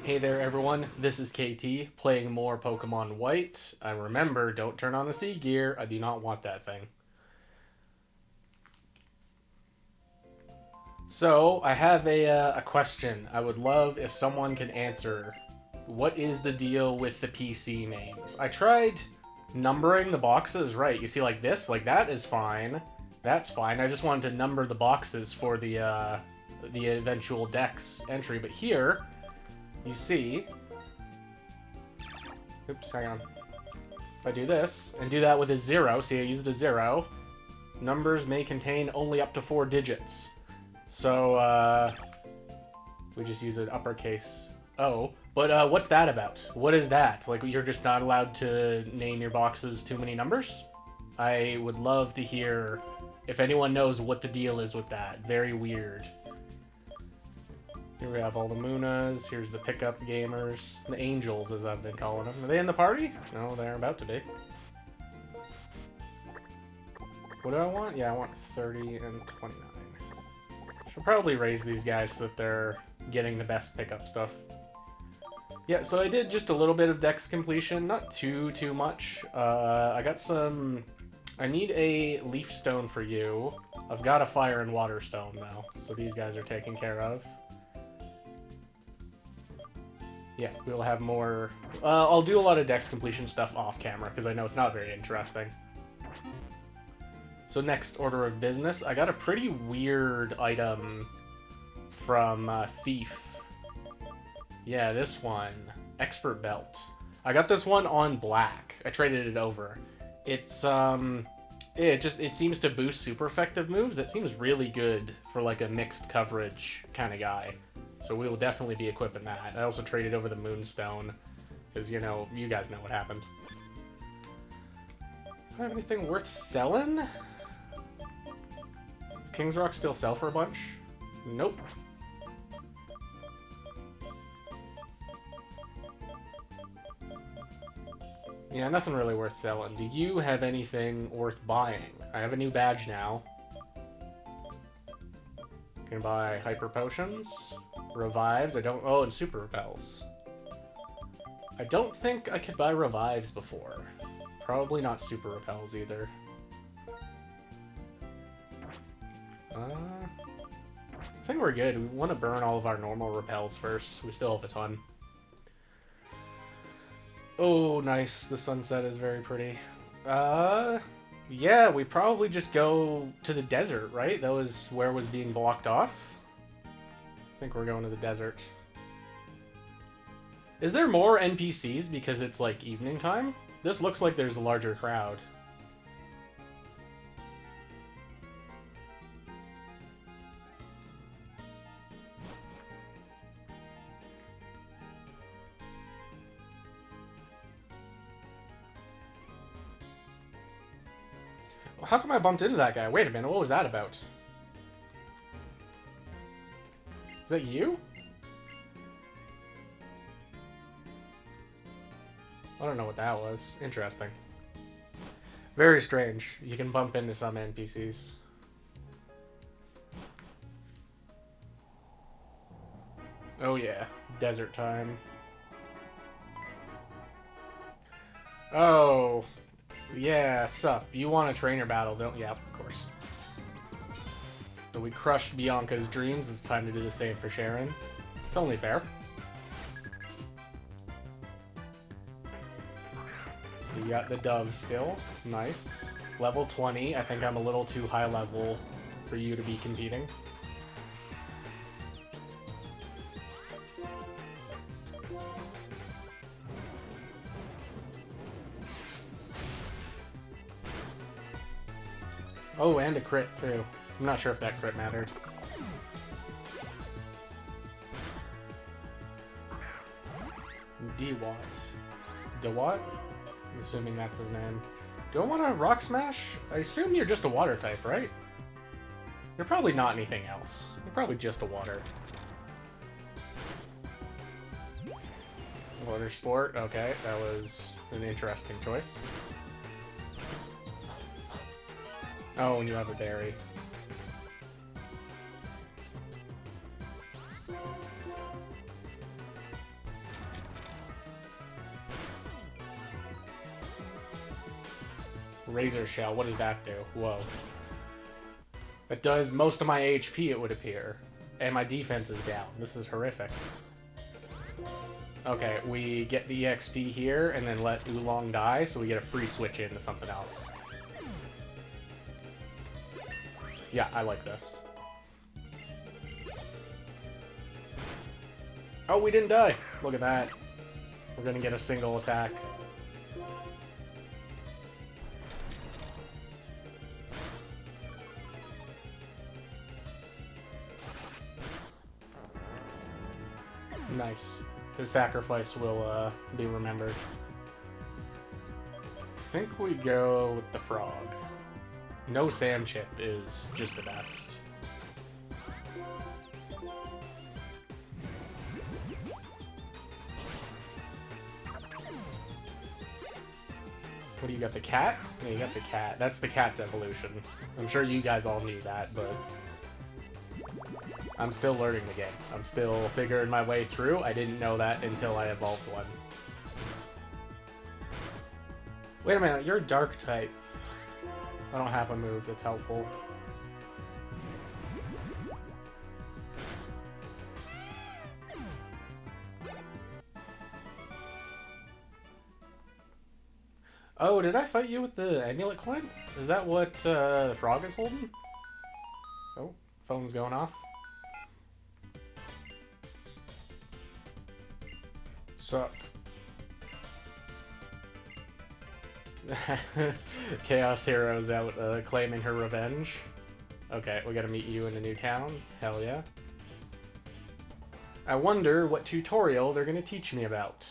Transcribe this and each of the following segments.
Hey there everyone, this is KT playing more Pokemon White. I remember, don't turn on the sea gear. I do not want that thing. So, I have a question. I would love if someone can answer. What is the deal with the PC names? I tried numbering the boxes right. You see, like this, like that is fine. That's fine. I just wanted to number the boxes for the eventual Dex entry. But here, you see. Oops, hang on. If I do this and do that with a 0, see I used a 0. Numbers may contain only up to 4 digits. So, we just use an uppercase O. But, what's that about? What is that? Like, you're just not allowed to name your boxes too many numbers? I would love to hear if anyone knows what the deal is with that. Very weird. Here we have all the Munas. Here's the pickup gamers. The Angels, as I've been calling them. Are they in the party? No, they're about to be. What do I want? Yeah, I want 30 and 29. Should probably raise these guys so that they're getting the best pickup stuff. Yeah, so I did just a little bit of Dex completion. Not too much. I got some... I need a Leaf Stone for you. I've got a Fire and Water Stone, though. So these guys are taken care of. Yeah, we'll have more... I'll do a lot of Dex completion stuff off camera, because I know it's not very interesting. So next order of business, I got a pretty weird item from Thief. Yeah, this one. Expert Belt. I got this one on black. I traded it over. It's, it seems to boost super effective moves. It seems really good for, like, a mixed coverage kind of guy. So we will definitely be equipping that. I also traded over the Moonstone, because, you know, you guys know what happened. Do I have anything worth selling? Does King's Rock still sell for a bunch? Nope. Yeah, nothing really worth selling. Do you have anything worth buying? I have a new badge now. Can buy Hyper Potions, Revives, oh, and Super Repels. I don't think I could buy Revives before. Probably not Super Repels either. I think we're good. We want to burn all of our normal Repels first. We still have a ton. Oh, nice. The sunset is very pretty. Yeah, we probably just go to the desert, right? That was where it was being blocked off. I think we're going to the desert. Is there more NPCs because it's like evening time? This looks like there's a larger crowd. How come I bumped into that guy? Wait a minute, what was that about? Is that you? I don't know what that was. Interesting. Very strange. You can bump into some NPCs. Oh yeah, desert time. Oh, yeah, sup. You want a trainer battle, don't you? Yeah, of course. So we crushed Bianca's dreams. It's time to do the same for Sharon. It's only fair. We got the dove still. Nice. Level 20. I think I'm a little too high level for you to be competing. Oh, and a crit, too. I'm not sure if that crit mattered. Dewat. Dewat? I'm assuming that's his name. Do I want to Rock Smash? I assume you're just a water type, right? You're probably not anything else. You're probably just a water. Water Sport, okay, that was an interesting choice. Oh, and you have a berry. Razor Shell, what does that do? Whoa. It does most of my HP, it would appear. And my defense is down. This is horrific. Okay, we get the EXP here, and then let Oolong die, so we get a free switch into something else. Yeah, I like this. Oh, we didn't die! Look at that. We're gonna get a single attack. Nice. His sacrifice will be remembered. I think we go with the frog. No sand chip is just the best. What do you got, the cat? Yeah, you got the cat. That's the cat's evolution. I'm sure you guys all knew that, but I'm still learning the game. I'm still figuring my way through. I didn't know that until I evolved one. Wait a minute, you're dark type. I don't have a move that's helpful. Oh, did I fight you with the amulet coin? Is that what the frog is holding? Oh, phone's going off. Sup? Chaos Hero's out claiming her revenge. Okay, we gotta meet you in a new town. Hell yeah. I wonder what tutorial they're gonna teach me about.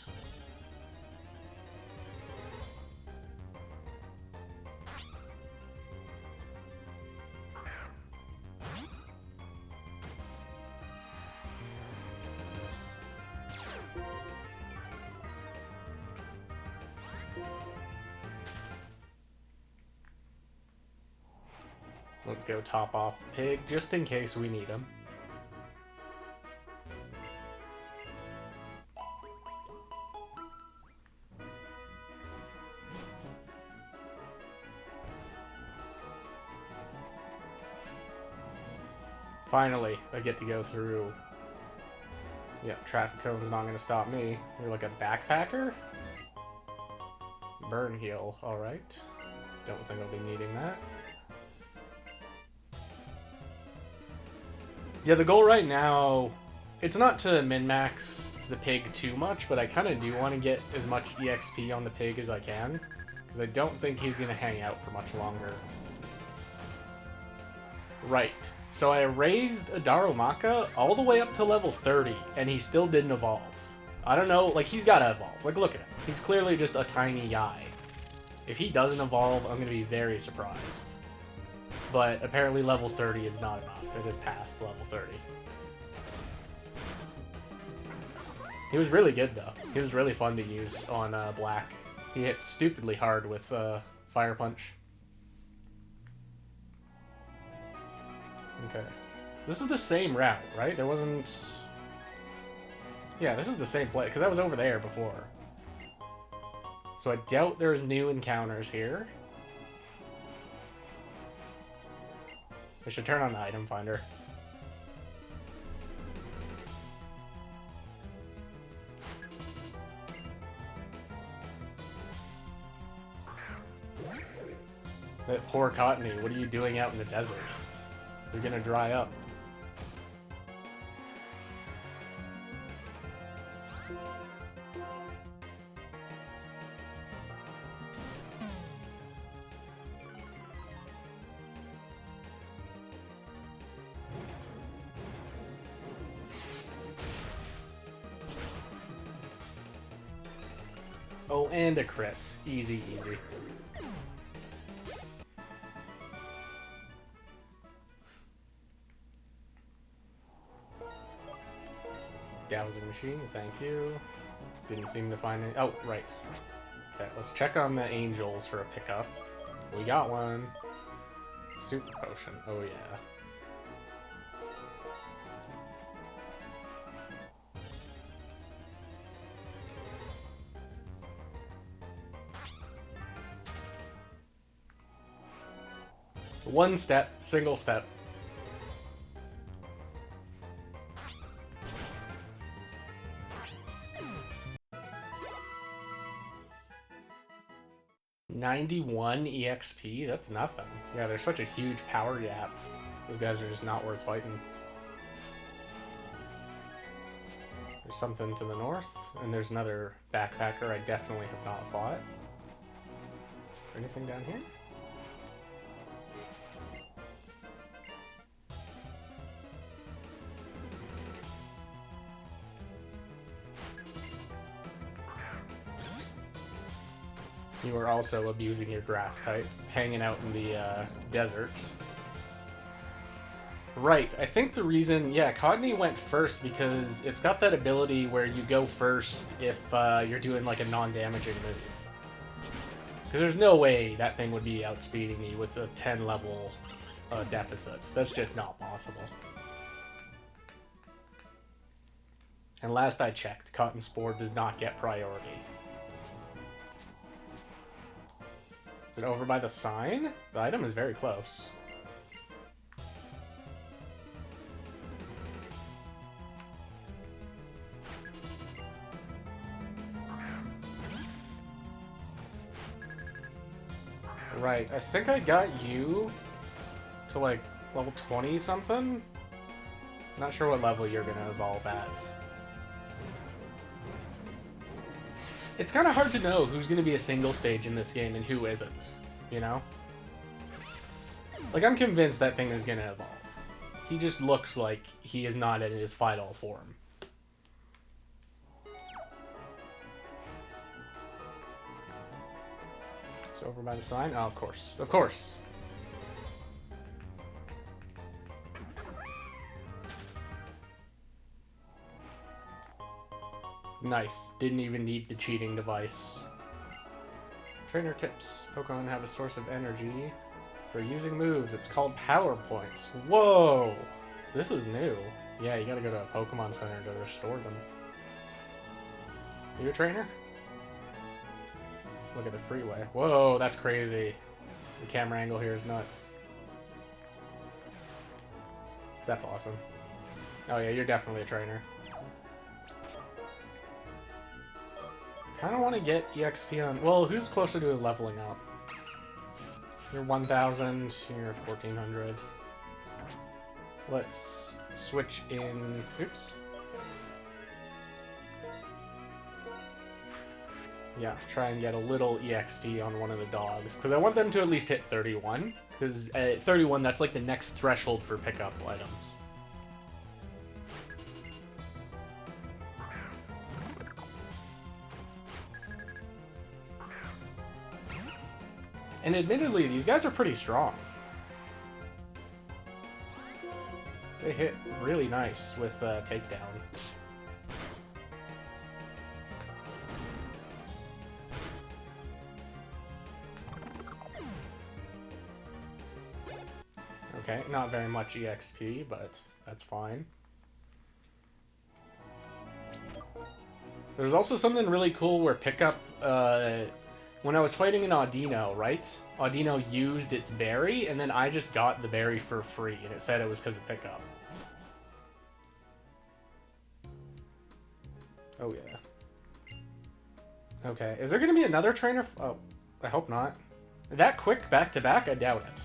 Let's go top off the pig, just in case we need him. Finally, I get to go through. Yep, traffic cone's not gonna stop me. You're like a backpacker? Burn heal, alright. Don't think I'll be needing that. Yeah, the goal right now, it's not to min-max the pig too much, but I kind of do want to get as much EXP on the pig as I can, because I don't think he's going to hang out for much longer. Right. So I raised a Darumaka all the way up to level 30, and he still didn't evolve. I don't know, like, he's got to evolve. Like, look at him. He's clearly just a tiny guy. If he doesn't evolve, I'm going to be very surprised. But apparently level 30 is not enough. It is past level 30. He was really good, though. He was really fun to use on Black. He hit stupidly hard with Fire Punch. Okay. This is the same route, right? There wasn't... Yeah, this is the same place, because I was over there before. So I doubt there's new encounters here. I should turn on the item finder. That poor Cottony, what are you doing out in the desert? You're gonna dry up. Oh, and a crit. Easy, easy. Dowsing machine, thank you. Didn't seem to find any. Oh, right. Okay, let's check on the angels for a pickup. We got one. Super potion. Oh, yeah. One step, single step. $91 EXP? That's nothing. Yeah, there's such a huge power gap. Those guys are just not worth fighting. There's something to the north, and there's another backpacker I definitely have not fought. Anything down here? You are also abusing your grass type, hanging out in the desert. Right, I think the reason, yeah, Codney went first because it's got that ability where you go first if you're doing like a non-damaging move. Because there's no way that thing would be outspeeding me with a 10 level deficit. That's just not possible. And last I checked, Cotton Spore does not get priority. Is it over by the sign? The item is very close. Right, I think I got you to like level 20 something? Not sure what level you're gonna evolve at. It's kind of hard to know who's gonna be a single stage in this game and who isn't, you know? Like, I'm convinced that thing is gonna evolve. He just looks like he is not in his final form. Over by the sign? Oh, of course. Of course. Nice. Didn't even need the cheating device. Trainer tips. Pokemon have a source of energy for using moves. It's called power points. Whoa! This is new. Yeah, you gotta go to a Pokemon Center to restore them. Are you a trainer? Look at the freeway. Whoa, that's crazy. The camera angle here is nuts. That's awesome. Oh yeah, you're definitely a trainer. Kind of want to get EXP on... Well, who's closer to leveling up? You're 1,000, you're 1,400. Let's switch in... Oops. Yeah, try and get a little EXP on one of the dogs. Because I want them to at least hit 31. Because at 31, that's like the next threshold for pickup items. And admittedly, these guys are pretty strong. They hit really nice with takedown. Okay, not very much EXP, but that's fine. There's also something really cool where pickup, when I was fighting an Audino, right? Audino used its berry, and then I just got the berry for free, and it said it was because of pickup. Oh, yeah. Okay, is there going to be another trainer? Oh, I hope not. That quick back-to-back? I doubt it.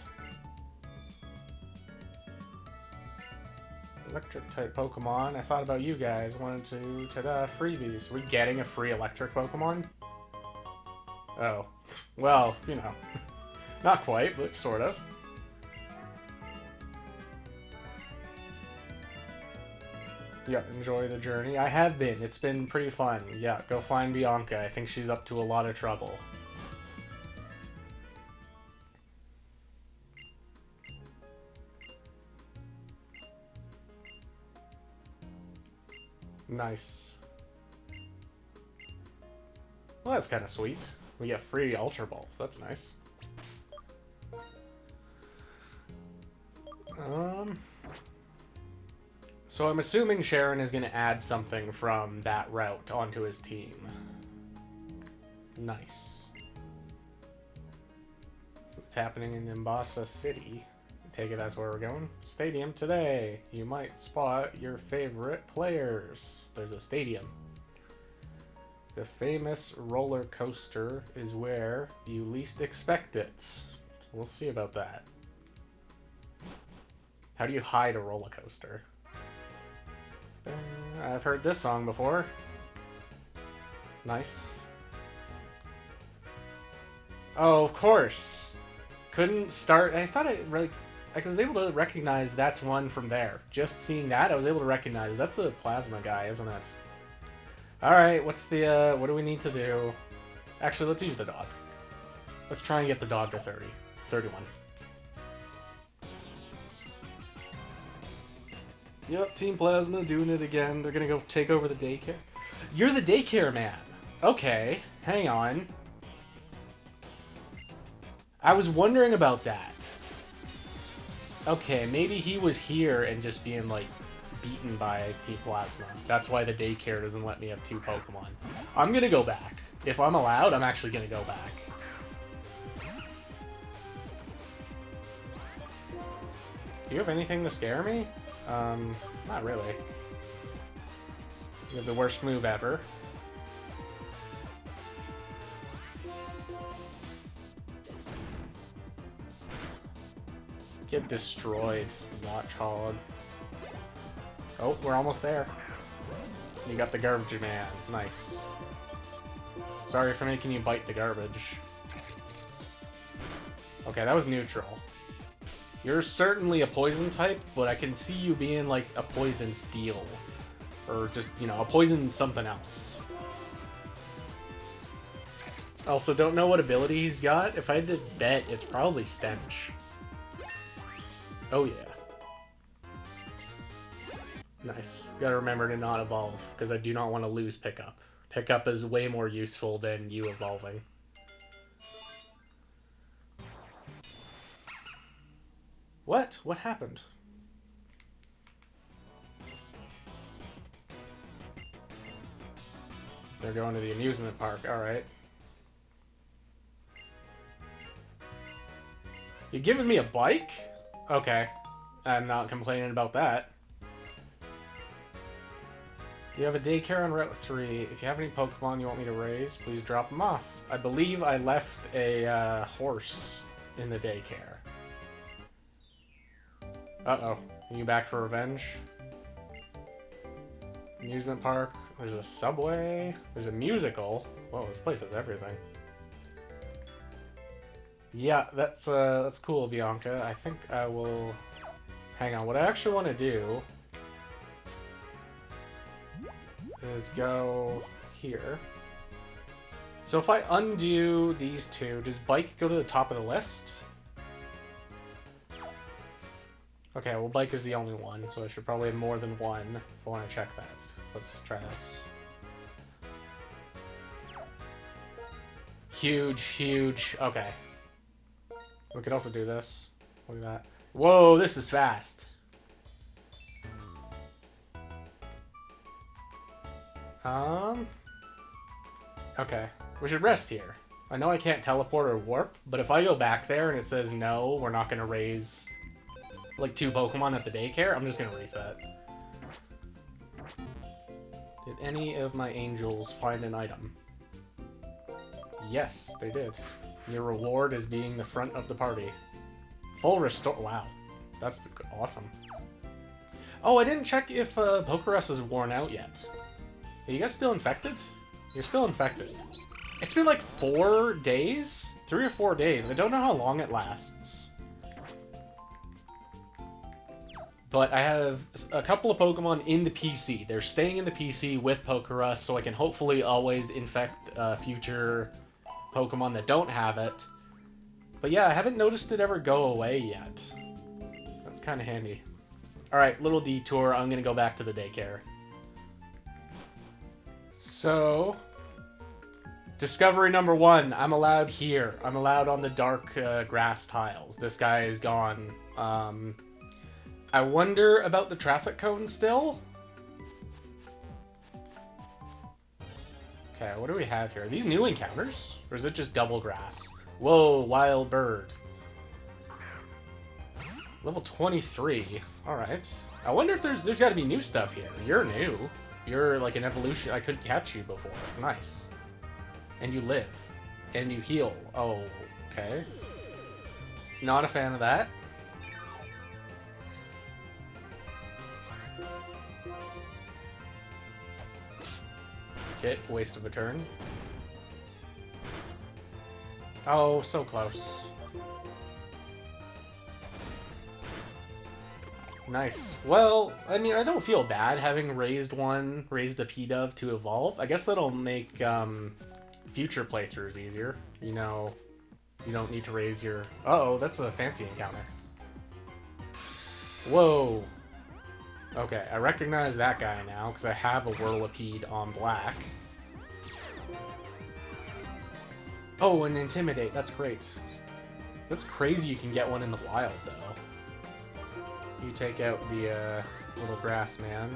Electric-type Pokemon. I thought about you guys. Wanted to... Ta-da, freebies. Are we getting a free electric Pokemon? Oh. Well, you know. Not quite, but sort of. Yeah, enjoy the journey. I have been. It's been pretty fun. Yeah, go find Bianca. I think she's up to a lot of trouble. Nice. Well, that's kind of sweet. We get free Ultra Balls. That's nice. So I'm assuming Sharon is going to add something from that route onto his team. Nice. So what's happening in Nimbasa City? take it that's where we're going. Stadium today. You might spot your favorite players. There's a stadium. The famous roller coaster is where you least expect it. We'll see about that. How do you hide a roller coaster? I've heard this song before. Nice. Oh, of course. Couldn't start. I thought I was able to recognize that's one from there. Just seeing that, I was able to recognize that's a plasma guy, isn't it? Alright, what's the, what do we need to do? Actually, let's use the dog. Let's try and get the dog to 30. 31. Yep, Team Plasma doing it again. They're gonna go take over the daycare. You're the daycare man. Okay, hang on. I was wondering about that. Okay, maybe he was here and just being, like, beaten by Team Plasma. That's why the daycare doesn't let me have 2 Pokemon. I'm gonna go back. If I'm allowed, I'm actually gonna go back. Do you have anything to scare me? Not really. You have the worst move ever. Get destroyed, Watchhog. Oh, we're almost there. You got the garbage man. Nice. Sorry for making you bite the garbage. Okay, that was neutral. You're certainly a poison type, but I can see you being like a poison steel. Or just, you know, a poison something else. Also, don't know what ability he's got. If I had to bet, it's probably Stench. Oh yeah. Nice. Gotta remember to not evolve, because I do not want to lose Pickup. Pickup is way more useful than you evolving. What? What happened? They're going to the amusement park, alright. You giving me a bike? Okay. I'm not complaining about that. You have a daycare on Route 3. If you have any Pokemon you want me to raise, please drop them off. I believe I left a horse in the daycare. Uh-oh. Are you back for revenge? Amusement park. There's a subway. There's a musical. Whoa, this place has everything. Yeah, that's cool, Bianca. I think I will... Hang on. What I actually want to do is go here. So if I undo these two, does Bike go to the top of the list? Okay, well, Bike is the only one, so I should probably have more than one if I want to check that. Let's try this. Huge, huge. Okay. We could also do this. Look at that. Whoa, this is fast. Okay. We should rest here. I know I can't teleport or warp, but if I go back there and it says no, we're not going to raise like 2 Pokemon at the daycare, I'm just going to reset. Did any of my angels find an item? Yes, they did. Your reward is being the front of the party. Full restore. Wow. That's awesome. Oh, I didn't check if Pokerus is worn out yet. Are you guys still infected? You're still infected. It's been like 4 days? 3 or 4 days. I don't know how long it lasts. But I have a couple of Pokemon in the PC. They're staying in the PC with Pokerus, so I can hopefully always infect future Pokemon that don't have it. But yeah, I haven't noticed it ever go away yet. That's kind of handy. Alright, little detour. I'm going to go back to the daycare. So, discovery number 1. I'm allowed here. I'm allowed on the dark grass tiles. This guy is gone. I wonder about the traffic cone still. Okay, what do we have here? Are these new encounters? Or is it just double grass? Whoa, wild bird. Level 23. Alright. I wonder if there's got to be new stuff here. You're new. You're like an evolution. I couldn't catch you before. Nice. And you live. And you heal. Oh, okay. Not a fan of that. Okay, waste of a turn. Oh, so close. Nice. Well, I mean, I don't feel bad having raised the Pidove to evolve. I guess that'll make future playthroughs easier. You know, you don't need to raise your... Uh-oh, that's a fancy encounter. Whoa. Okay, I recognize that guy now, because I have a Whirlipede on black. Oh, and Intimidate, that's great. That's crazy you can get one in the wild, though. You take out the little grass man.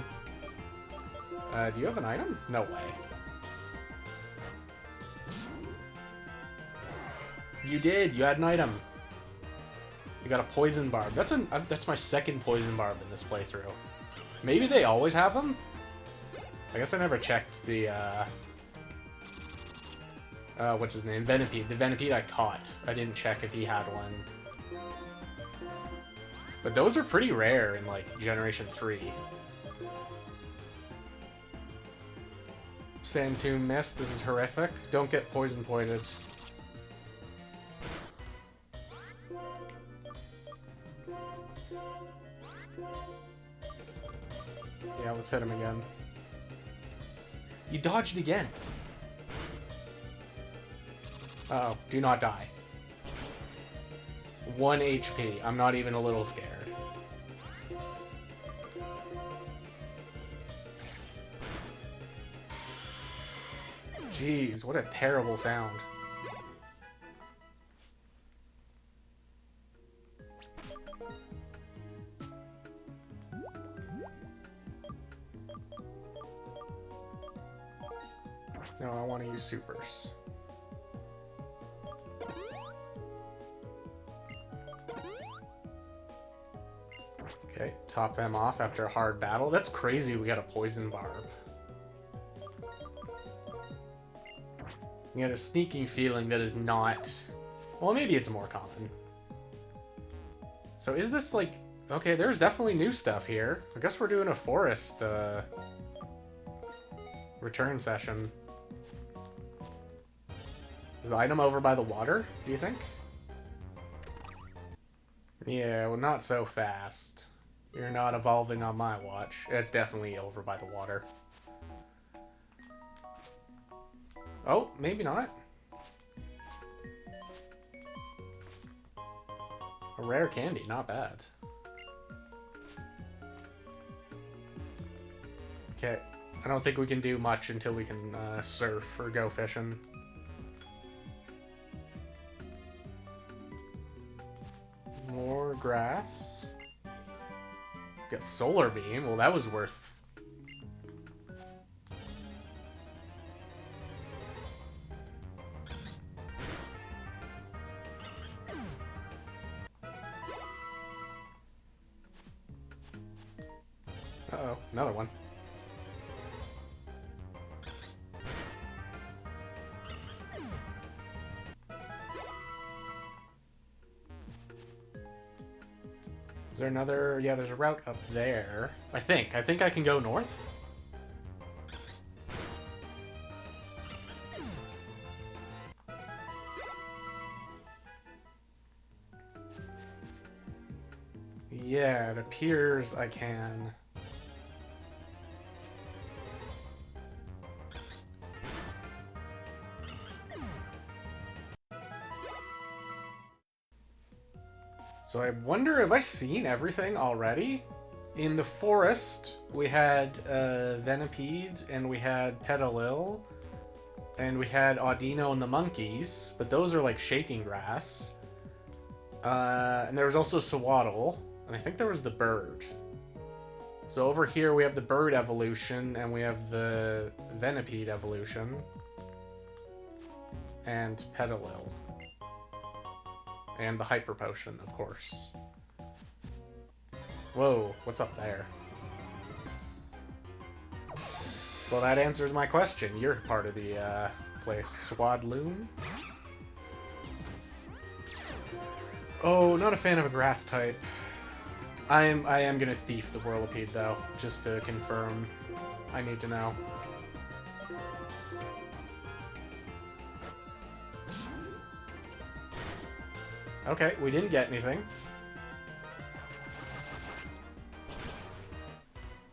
Do you have an item? No way. You did. You had an item. You got a poison barb. That's my second poison barb in this playthrough. Maybe they always have them. I guess I never checked the what's his name? Venipede. The Venipede I caught. I didn't check if he had one. But those are pretty rare in, like, Generation 3. Sand Tomb Mist, this is horrific. Don't get poison pointed. Yeah, let's hit him again. You dodged again. Uh-oh, do not die. 1 HP. I'm not even a little scared. Jeez, what a terrible sound. No, I want to use supers. Okay, top them off after a hard battle. That's crazy we got a poison barb. You got a sneaking feeling that is not... Well, maybe it's more common. So is this like... Okay, there's definitely new stuff here. I guess we're doing a forest return session. Is the item over by the water, do you think? Yeah, well, not so fast. You're not evolving on my watch. It's definitely over by the water. Oh, maybe not. A rare candy, not bad. Okay, I don't think we can do much until we can surf or go fishing. More grass. Got Solar Beam. Well, that was worth... Uh-oh, another one. Is there another... Yeah, there's a route up there. I think I can go north. Yeah, it appears I can. So I wonder, have I seen everything already? In the forest, we had Venipede, and we had Petalil, and we had Audino and the monkeys, but those are like shaking grass. And there was also Sawaddle, and I think there was the bird. So over here we have the bird evolution, and we have the Venipede evolution. And Petalil. And the Hyper Potion, of course. Whoa, what's up there? Well, that answers my question. You're part of the place. Swadloon? Oh, not a fan of a grass type. I am gonna thief the Whirlipede though, just to confirm. I need to know. Okay, we didn't get anything.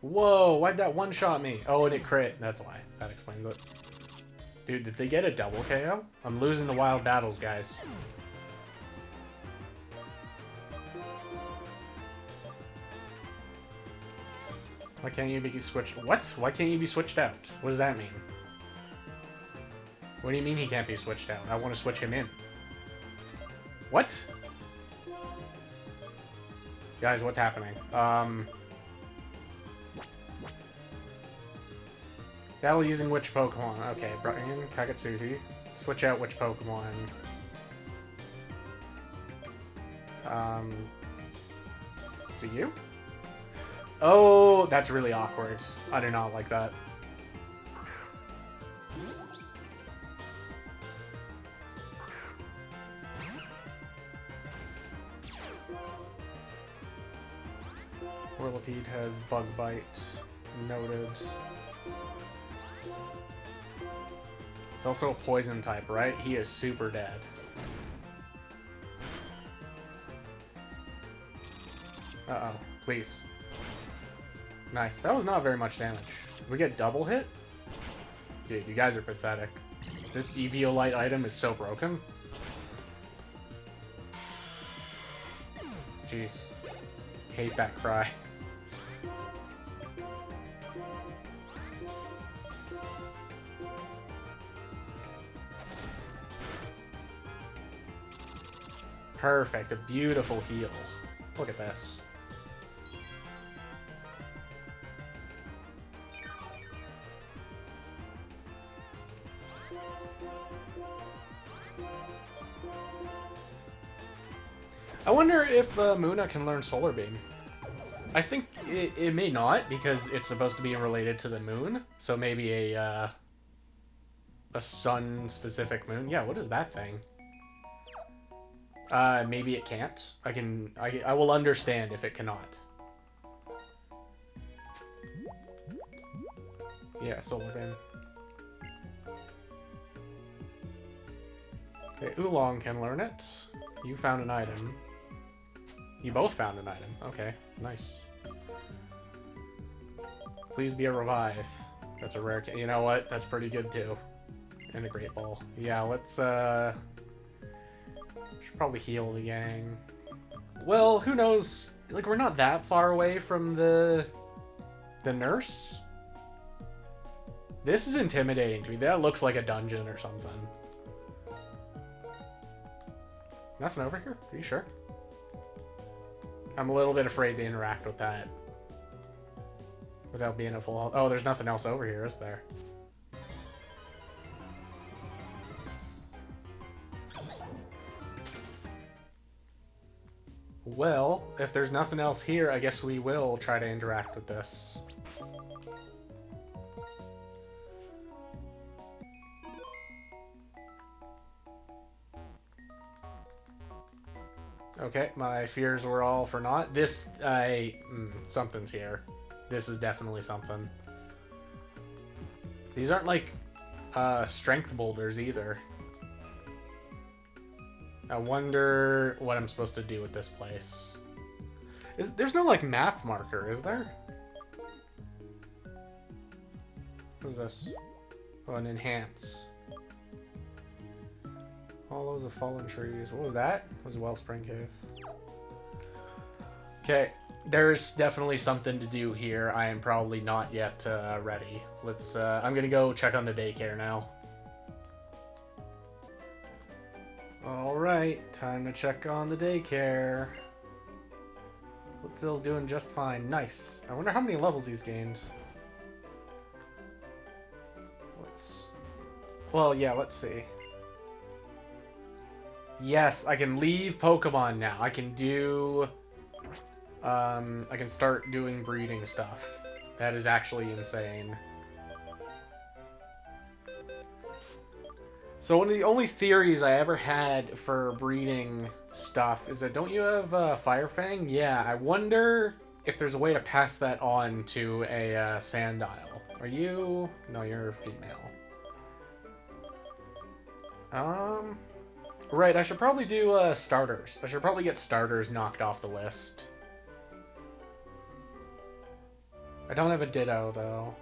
Whoa, why'd that one-shot me? Oh, and it crit. That's why. That explains it. Dude, did they get a double KO? I'm losing the wild battles, guys. Why can't you be switched? What? Why can't you be switched out? What does that mean? What do you mean he can't be switched out? I want to switch him in. What? Guys, what's happening? Battle using which Pokemon? Okay, Brian, Kagetsuhi. Switch out which Pokemon? Is it you? Oh, that's really awkward. I do not like that. Whirlipede has Bug Bite. Noted. It's also a poison type, right? He is super dead. Uh-oh. Please. Nice. That was not very much damage. Did we get double hit? Dude, you guys are pathetic. This Eviolite item is so broken. Jeez. Hate that cry. Perfect. A beautiful heal. Look at this. I wonder if Munna can learn Solar Beam. I think it may not, because it's supposed to be related to the moon. So maybe a sun-specific moon. Yeah, what is that thing? Maybe it can't. I will understand if it cannot. Yeah, Solar Beam. Okay, Oolong can learn it. You found an item. You both found an item. Okay, nice. Please be a revive. That's a rare. You know what? That's pretty good too. And a Great Ball. Yeah, let's should probably heal the gang. Well, who knows? Like, we're not that far away from the nurse. This is intimidating to me. That looks like a dungeon or something. Nothing over here? Are you sure? I'm a little bit afraid to interact with that. Without being a full... Oh, there's nothing else over here, is there? Well, if there's nothing else here, I guess we will try to interact with this. Okay, my fears were all for naught. This, something's here. This is definitely something. These aren't like, strength boulders either. I wonder what I'm supposed to do with this place. There's no, like, map marker, is there? What is this? Oh, an enhance. Hollows of fallen trees. What was that? It was a Wellspring Cave. Okay, there's definitely something to do here. I am probably not yet ready. Let's. I'm gonna go check on the daycare now. All right, time to check on the daycare. Blitzill's doing just fine. Nice. I wonder how many levels he's gained. Well, yeah. Let's see. Yes, I can leave Pokemon now. I can do I can start doing breeding stuff. That is actually insane. So one of the only theories I ever had for breeding stuff is that, don't you have Firefang? Yeah, I wonder if there's a way to pass that on to a Sandile. Are you? No, you're female. Right, I should probably do starters. I should probably get starters knocked off the list. I don't have a Ditto, though.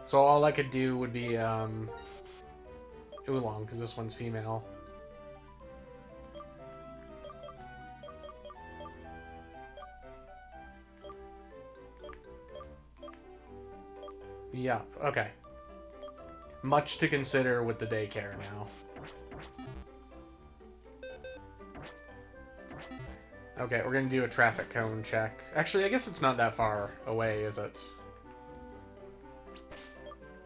So all I could do would be Oolong, because this one's female. Yup, okay. Much to consider with the daycare now. Okay, we're gonna do a traffic cone check. Actually, I guess it's not that far away, is it?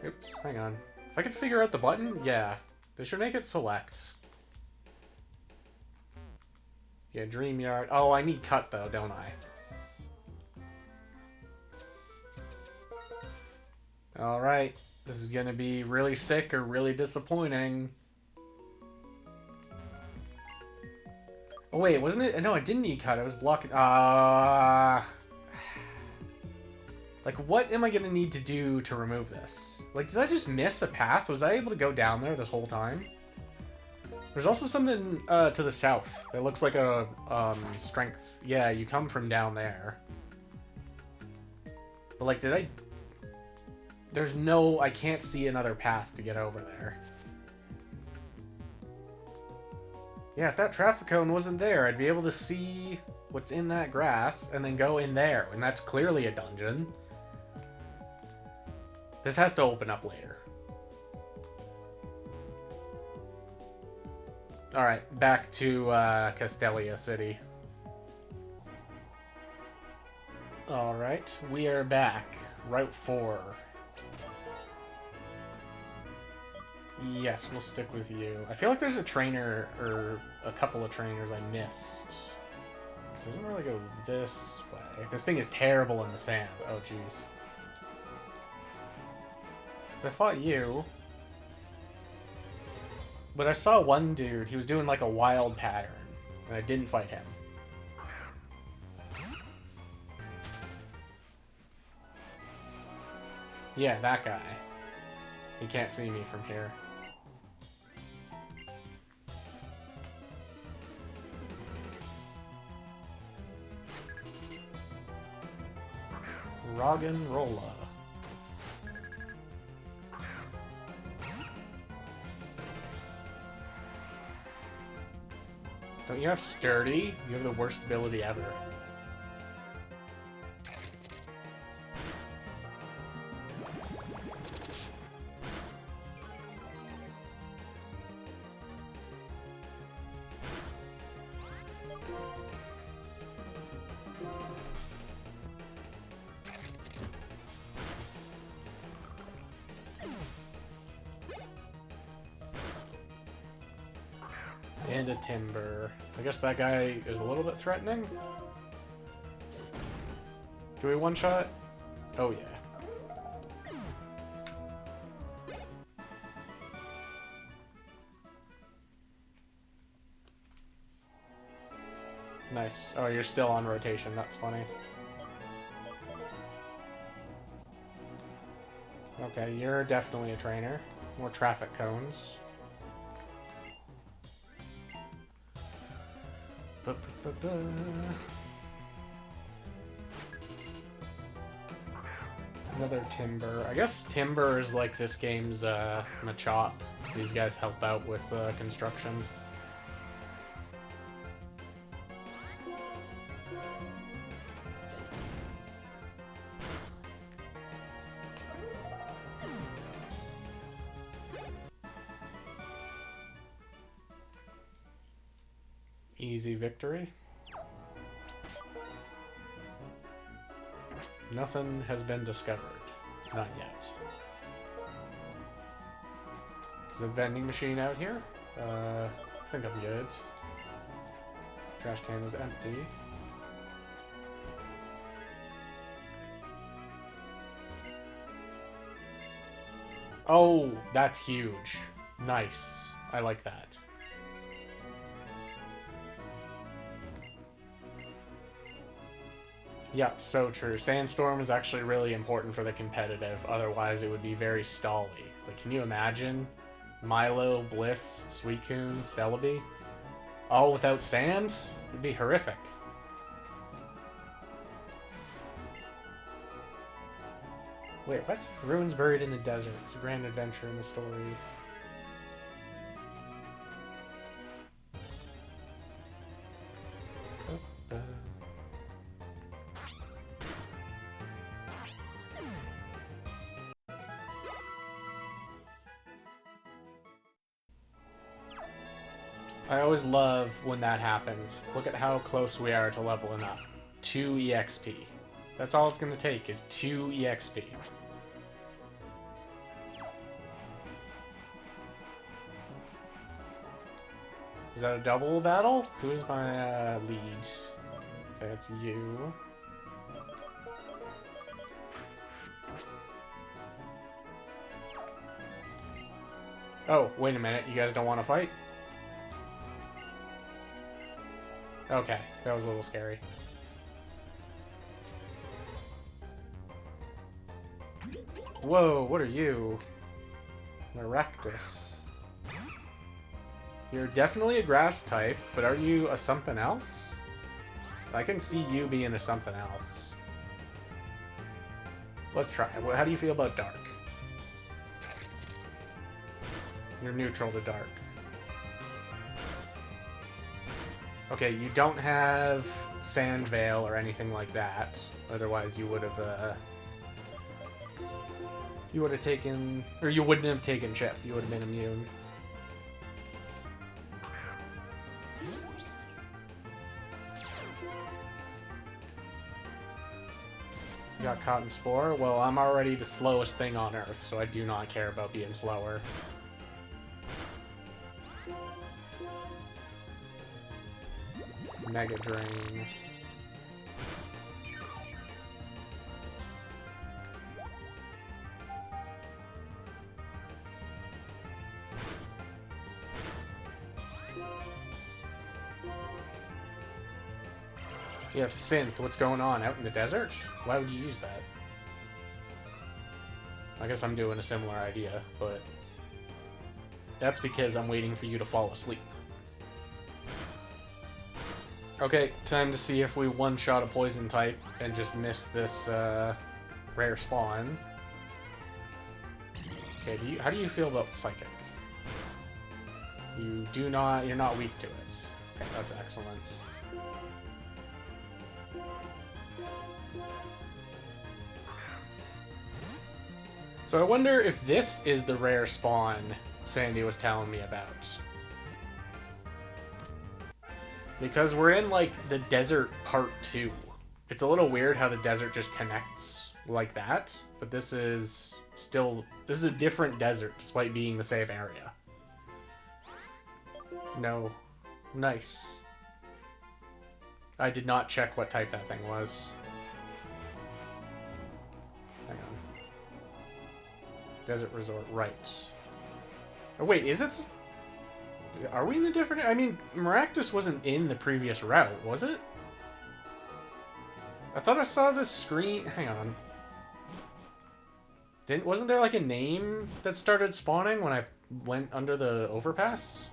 Oops, hang on. If I could figure out the button, yeah. They should make it select. Yeah, Dream Yard. Oh, I need cut though, don't I? Alright. This is gonna be really sick or really disappointing. Oh wait, wasn't it? No, I didn't need cut. I was blocking. Like, what am I gonna need to do to remove this? Like, did I just miss a path? Was I able to go down there this whole time? There's also something to the south. It looks like a strength. Yeah, you come from down there. But like, did I? There's no. I can't see another path to get over there. Yeah, if that traffic cone wasn't there, I'd be able to see what's in that grass and then go in there, and that's clearly a dungeon. This has to open up later. Alright, back to Castelia City. Alright, we are back. Route 4. Yes, we'll stick with you. I feel like there's a trainer, or a couple of trainers I missed. It doesn't really go this way. This thing is terrible in the sand. Oh, jeez. I fought you. But I saw one dude, he was doing like a wild pattern, and I didn't fight him. Yeah, that guy. He can't see me from here. Roggenrola. Don't you have Sturdy? You have the worst ability ever. And a Timber. I guess that guy is a little bit threatening. Do we one-shot? Oh, yeah. Nice. Oh, you're still on rotation. That's funny. Okay, you're definitely a trainer. More traffic cones. Another Timber. I guess Timber is like this game's Machop. These guys help out with construction. Easy victory. Nothing has been discovered. Not yet. There's a vending machine out here. I think I'm good. Trash can is empty. Oh, that's huge. Nice. I like that. Yeah, so true. Sandstorm is actually really important for the competitive, otherwise it would be very stally. Like, can you imagine Milo, Bliss, Suicune, Celebi? All without sand? It'd be horrific. Wait, what? Ruins buried in the desert. It's a grand adventure in the story. I always love when that happens. Look at how close we are to leveling up. 2 EXP. That's all it's going to take is 2 EXP. Is that a double battle? Who's my lead? Okay, it's you. Oh, wait a minute. You guys don't want to fight? Okay, that was a little scary. Whoa, what are you? Maractus. You're definitely a grass type, but are you a something else? I can see you being a something else. Let's try. How do you feel about dark? You're neutral to dark. Okay, you don't have Sand Veil or anything like that. Otherwise, you would have taken, or you wouldn't have taken Chip. You would have been immune. You got Cotton Spore? Well, I'm already the slowest thing on Earth, so I do not care about being slower. Mega Drain. You have Synth. What's going on? Out in the desert? Why would you use that? I guess I'm doing a similar idea, but that's because I'm waiting for you to fall asleep. Okay, time to see if we one-shot a poison type and just miss this rare spawn. Okay, how do you feel about Psychic? You're not weak to it. Okay, that's excellent. So I wonder if this is the rare spawn Sandy was telling me about. Because we're in, like, the desert part 2. It's a little weird how the desert just connects like that, but this is a different desert, despite being the same area. No. Nice. I did not check what type that thing was. Hang on. Desert Resort, right. Oh, wait, is it... Are we in a different... I mean, Maractus wasn't in the previous route, was it? I thought I saw this screen... Hang on. Wasn't there, like, a name that started spawning when I went under the overpass?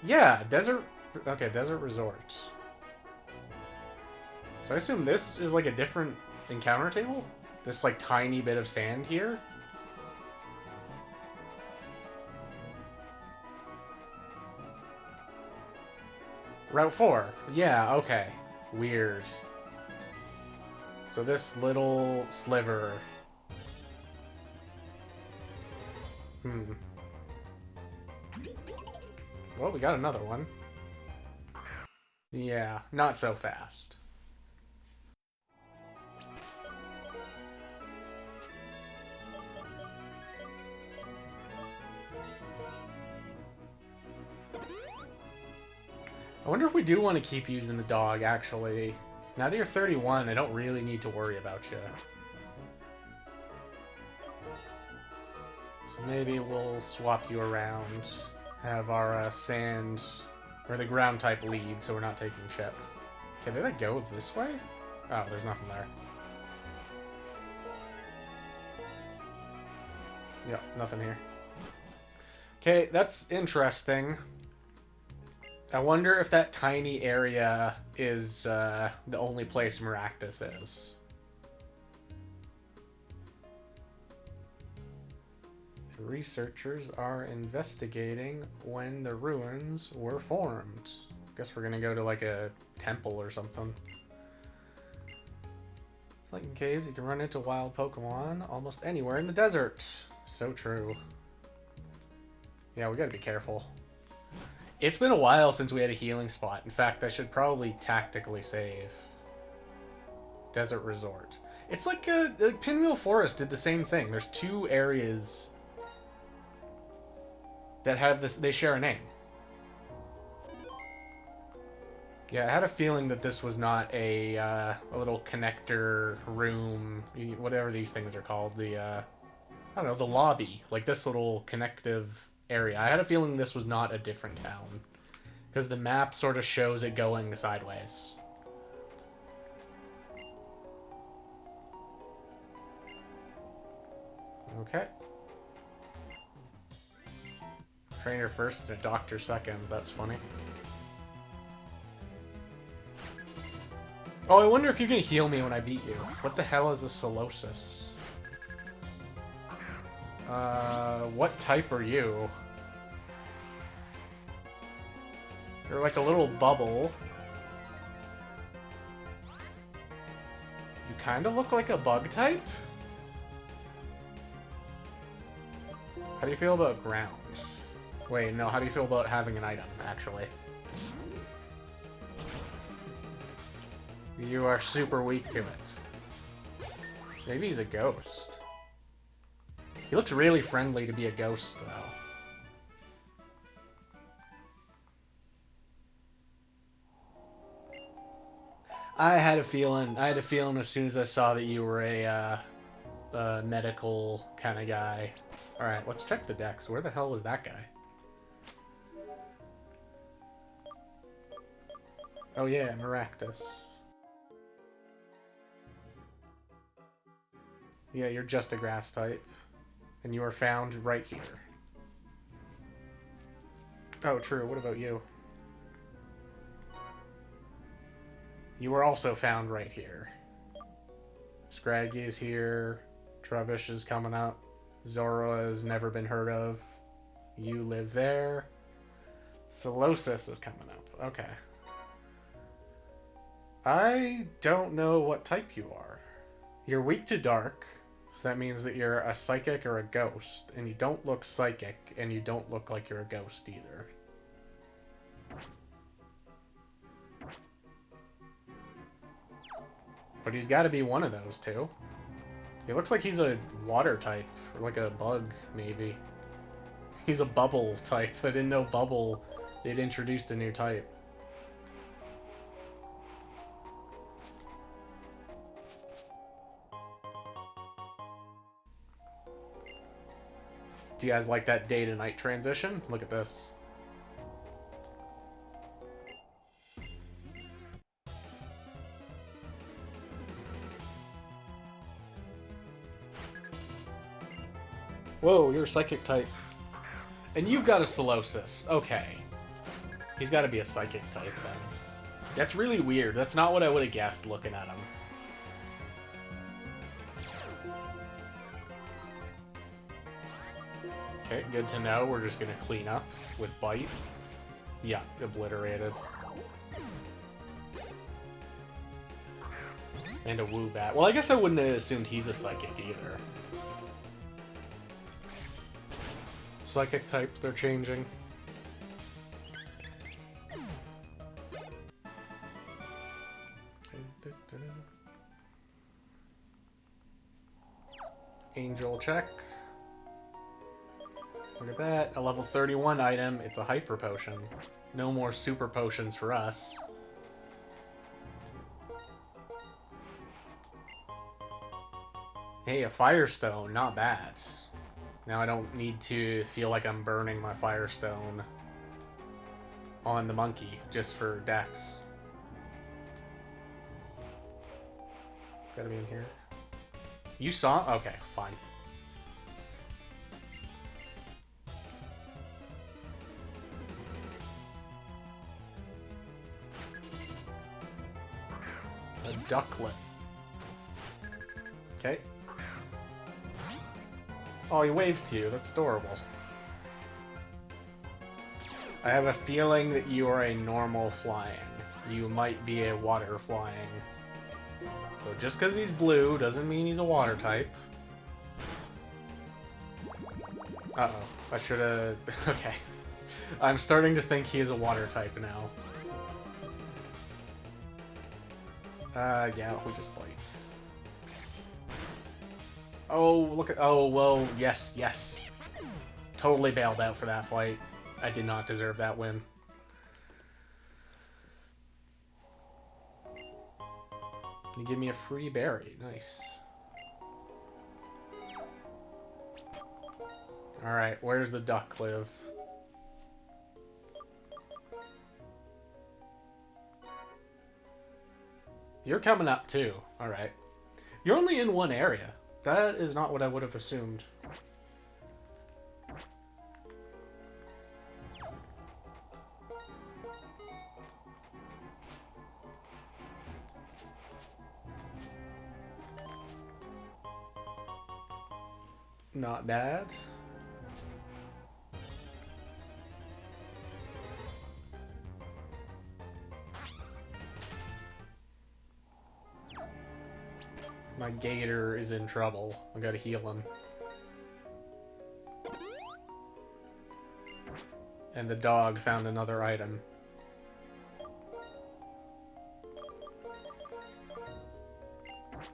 Yeah, Desert... Okay, Desert Resort. So I assume this is, like, a different encounter table? This, like, tiny bit of sand here? Route 4. Yeah, okay. Weird. So this little sliver... Well, we got another one. Yeah, not so fast. I wonder if we do want to keep using the dog, actually. Now that you're 31, I don't really need to worry about you. Maybe we'll swap you around. Have our sand or the ground type lead, so we're not taking chip. Okay, did I go this way? Oh, there's nothing there. Yep, nothing here. Okay, that's interesting. I wonder if that tiny area is the only place Maractus is. Researchers are investigating when the ruins were formed. Guess we're gonna go to like a temple or something. It's like in caves, you can run into wild Pokemon almost anywhere in the desert. So true. Yeah, we gotta be careful. It's been a while since we had a healing spot. In fact, I should probably tactically save. Desert Resort. It's like Pinwheel Forest did the same thing. There's two areas that have this, they share a name. Yeah, I had a feeling that this was not a little connector room, whatever these things are called. The, I don't know, the lobby. Like this little connective area. I had a feeling this was not a different town. Because the map sort of shows it going sideways. Okay. Trainer first and a doctor second. That's funny. Oh, I wonder if you can heal me when I beat you. What the hell is a Solosis? What type are you? You're like a little bubble. You kind of look like a bug type? How do you feel about ground? Wait, no, how do you feel about having an item, actually? You are super weak to it. Maybe he's a ghost. He looks really friendly to be a ghost, though. I had a feeling as soon as I saw that you were a medical kind of guy. Alright, let's check the decks. Where the hell was that guy? Oh yeah, Maractus. Yeah, you're just a grass type. And you are found right here. Oh, true. What about you? You were also found right here. Scraggy is here. Trubbish is coming up. Zoroa has never been heard of. You live there. Solosis is coming up. Okay. I don't know what type you are. You're weak to dark, so that means that you're a psychic or a ghost, and you don't look psychic, and you don't look like you're a ghost either. But he's got to be one of those two. He looks like he's a water type, or like a bug, maybe. He's a bubble type. I didn't know bubble, they'd introduced a new type. Do you guys like that day to night transition? Look at this. Whoa, you're a psychic type. And you've got a Solosis. Okay. He's got to be a psychic type then. That's really weird. That's not what I would have guessed looking at him. Okay, good to know. We're just going to clean up with Bite. Yeah, obliterated. And a Woobat. Well, I guess I wouldn't have assumed he's a psychic either. Psychic types, they're changing. Angel check. Look at that, a level 31 item. It's a Hyper Potion. No more Super Potions for us. Hey, a Firestone, not bad. Now I don't need to feel like I'm burning my Firestone on the monkey just for Dex. It's gotta be in here. You saw? Okay, fine. A ducklet. Okay. Oh, he waves to you. That's adorable. I have a feeling that you are a normal flying. You might be a water flying. So just because he's blue doesn't mean he's a water type. Uh-oh. I should have... Okay. I'm starting to think he is a water type now. Yeah, we just played. Oh, look at... Oh, whoa. Yes, yes. Totally bailed out for that fight. I did not deserve that win. You give me a free berry. Nice. Alright, where's the duck live? You're coming up too. Alright. You're only in one area. That is not what I would have assumed. Not bad. My gator is in trouble. I gotta heal him. And the dog found another item.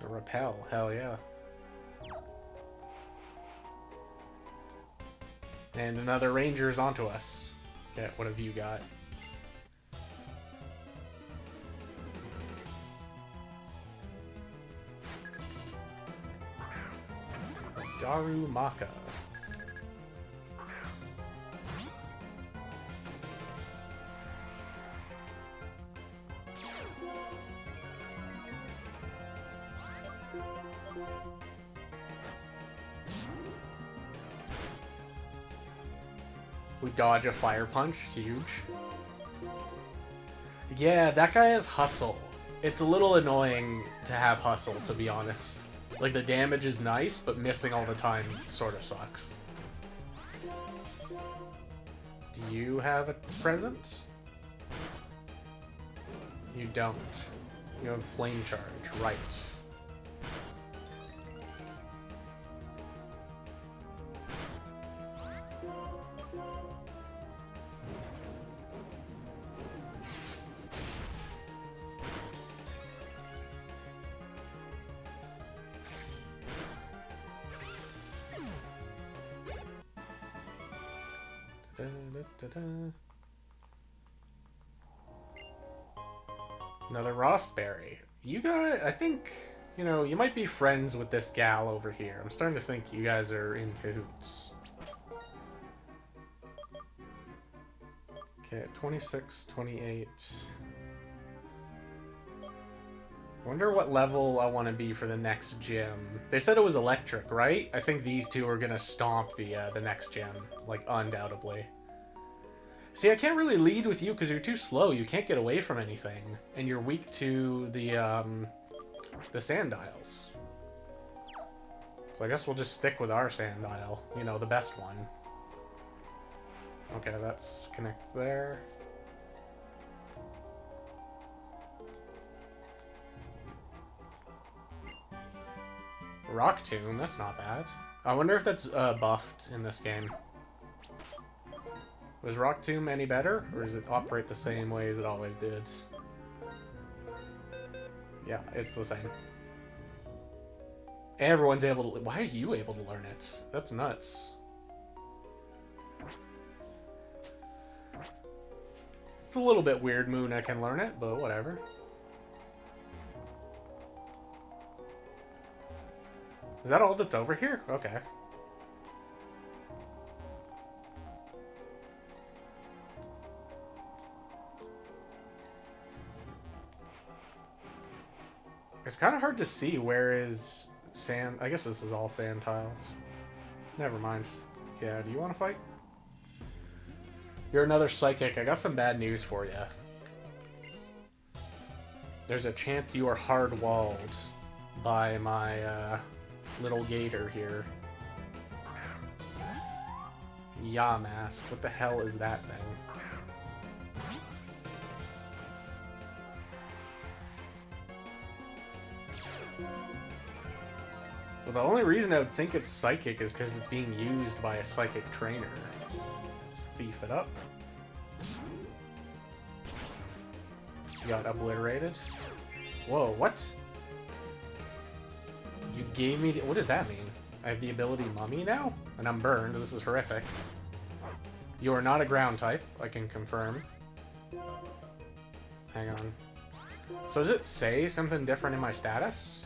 A repel, hell yeah. And another ranger's onto us. Okay, what have you got? Darumaka. We dodge a fire punch. Huge. Yeah, that guy has hustle. It's a little annoying to have hustle, to be honest. Like, the damage is nice, but missing all the time sort of sucks. Do you have a present? You don't. You have flame charge, right. Another Rostberry. You guys, I think, you know, you might be friends with this gal over here. I'm starting to think you guys are in cahoots. Okay, 26, 28. Wonder what level I want to be for the next gym. They said it was electric, right? I think these two are gonna stomp the next gym, like, undoubtedly. See, I can't really lead with you because you're too slow. You can't get away from anything, and you're weak to the Sandiles. So I guess we'll just stick with our Sandile. You know, the best one. Okay, that's connect there. Rock Tomb, that's not bad. I wonder if that's buffed in this game. Was Rock Tomb any better, or does it operate the same way as it always did? Yeah, it's the same. Everyone's able to... Why are you able to learn it? That's nuts. It's a little bit weird Moona can learn it, but whatever. Is that all that's over here? Okay. It's kind of hard to see where is sand. I guess this is all sand tiles. Never mind. Yeah, do you want to fight? You're another psychic. I got some bad news for you. There's a chance you are hard-walled by my little gator here. Yamask. What the hell is that thing? Well, the only reason I would think it's psychic is because it's being used by a psychic trainer. Let's thief it up. Got obliterated. Whoa, what? You gave me the... What does that mean? I have the ability Mummy now? And I'm burned. This is horrific. You are not a ground type, I can confirm. Hang on. So does it say something different in my status?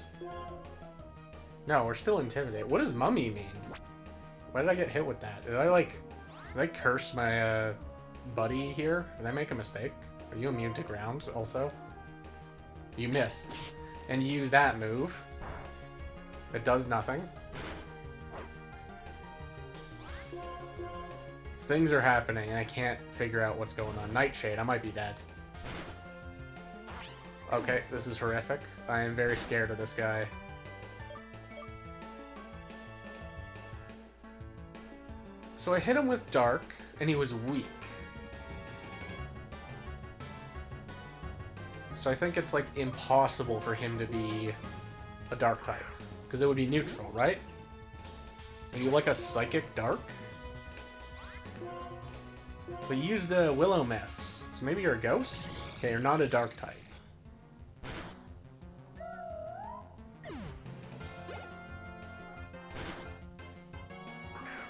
No, we're still intimidated. What does Mummy mean? Why did I get hit with that? Did I curse my buddy here? Did I make a mistake? Are you immune to ground also? You missed. And you use that move. It does nothing. Things are happening and I can't figure out what's going on. Nightshade, I might be dead. Okay, this is horrific. I am very scared of this guy. So I hit him with Dark, and he was weak. So I think it's, like, impossible for him to be a Dark type. Because it would be neutral, right? Are you like a Psychic Dark? But you used a Willow Mess, so maybe you're a Ghost? Okay, you're not a Dark type.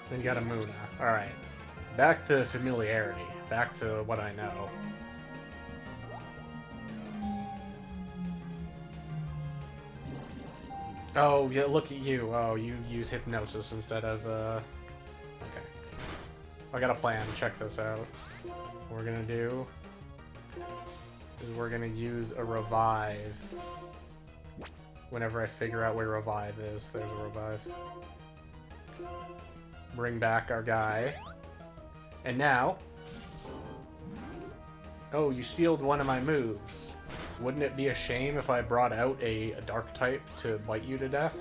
Then you got a Munna. Alright. Back to familiarity. Back to what I know. Oh, yeah, look at you. Oh, you use Hypnosis instead of, Okay. I got a plan. Check this out. What we're gonna do is we're gonna use a Revive. Whenever I figure out where Revive is, there's a Revive. Bring back our guy. And now... Oh, you sealed one of my moves. Wouldn't it be a shame if I brought out a Dark type to bite you to death?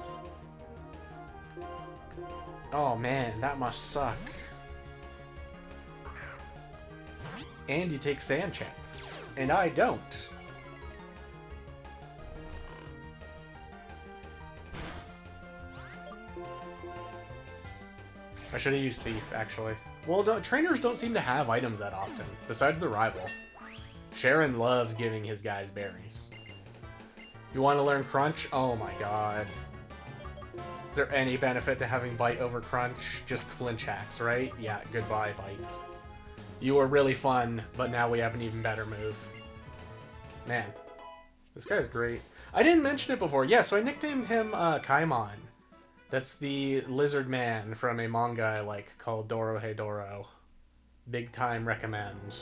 Oh man, that must suck. And you take Sandchap. And I don't. I should have used Thief, actually. Well, trainers don't seem to have items that often, besides the rival. Sharon loves giving his guys berries. You want to learn Crunch? Oh my god. Is there any benefit to having Bite over Crunch? Just flinch hacks, right? Yeah, goodbye, Bite. You were really fun, but now we have an even better move. Man, this guy's great. I didn't mention it before. Yeah, so I nicknamed him Kaimon. That's the lizard man from a manga I like called Dorohedoro. Big time recommend.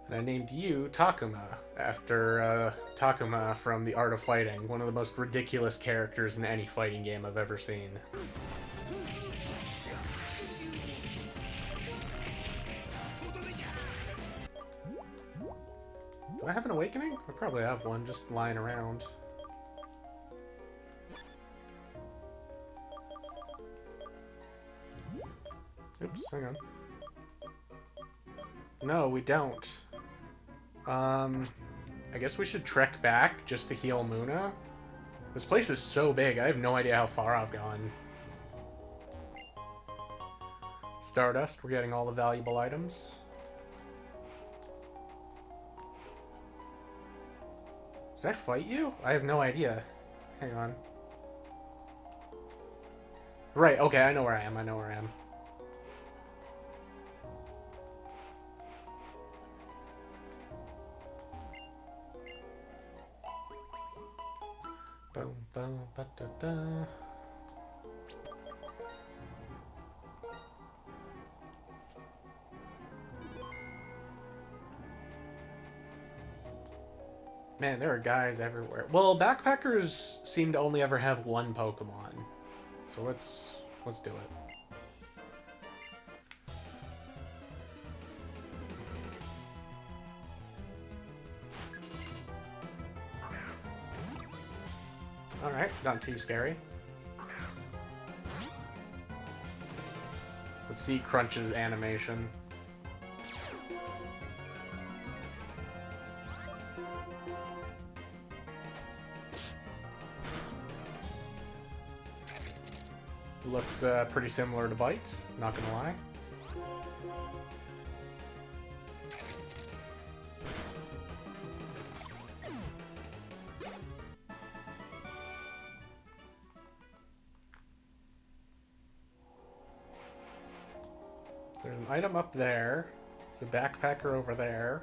And I named you Takuma, after Takuma from The Art of Fighting, one of the most ridiculous characters in any fighting game I've ever seen. Do I have an awakening? I probably have one, just lying around. Oops, hang on. No, we don't. I guess we should trek back just to heal Munna. This place is so big, I have no idea how far I've gone. Stardust, we're getting all the valuable items. Did I fight you? I have no idea. Hang on. Right, okay, I know where I am, I know where I am. Boom, boom, ba-da-da. Man, there are guys everywhere. Well, backpackers seem to only ever have one Pokemon. So let's do it. Alright, not too scary. Let's see Crunch's animation. Looks pretty similar to Bite, not gonna lie. There's an item up there. There's a backpacker over there.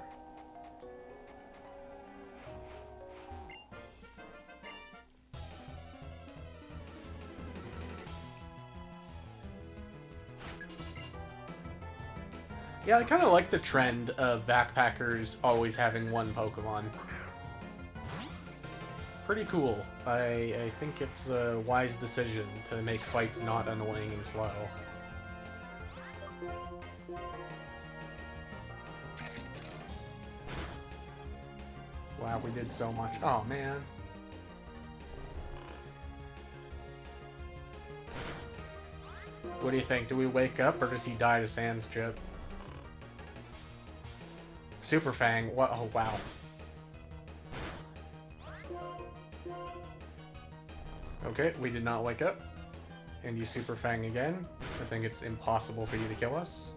Yeah, I kind of like the trend of backpackers always having one Pokemon. Pretty cool. I think it's a wise decision to make fights not annoying and slow. Wow, we did so much. Oh, man. What do you think? Do we wake up, or does he die to Sans Chip? Super Fang. What? Oh, wow. Okay, we did not wake up. And you Super Fang again. I think it's impossible for you to kill us.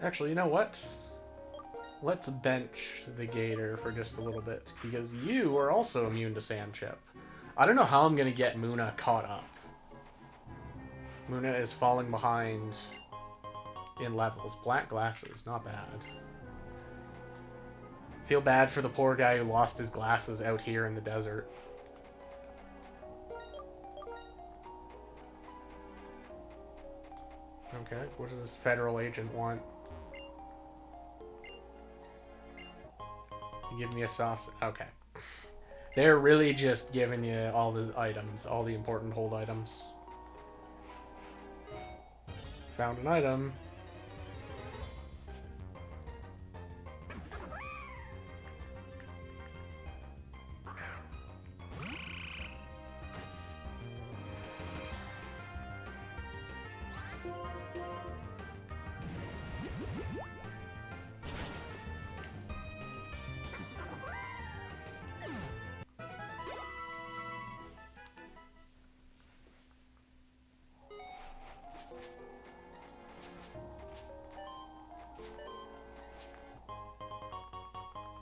Actually, you know what? Let's bench the Gator for just a little bit, because you are also immune to Sand Chip. I don't know how I'm going to get Munna caught up. Munna is falling behind in levels. Black glasses, not bad. Feel bad for the poor guy who lost his glasses out here in the desert. Okay, what does this federal agent want? Give me a soft... Okay. They're really just giving you all the items, all the important hold items. Found an item.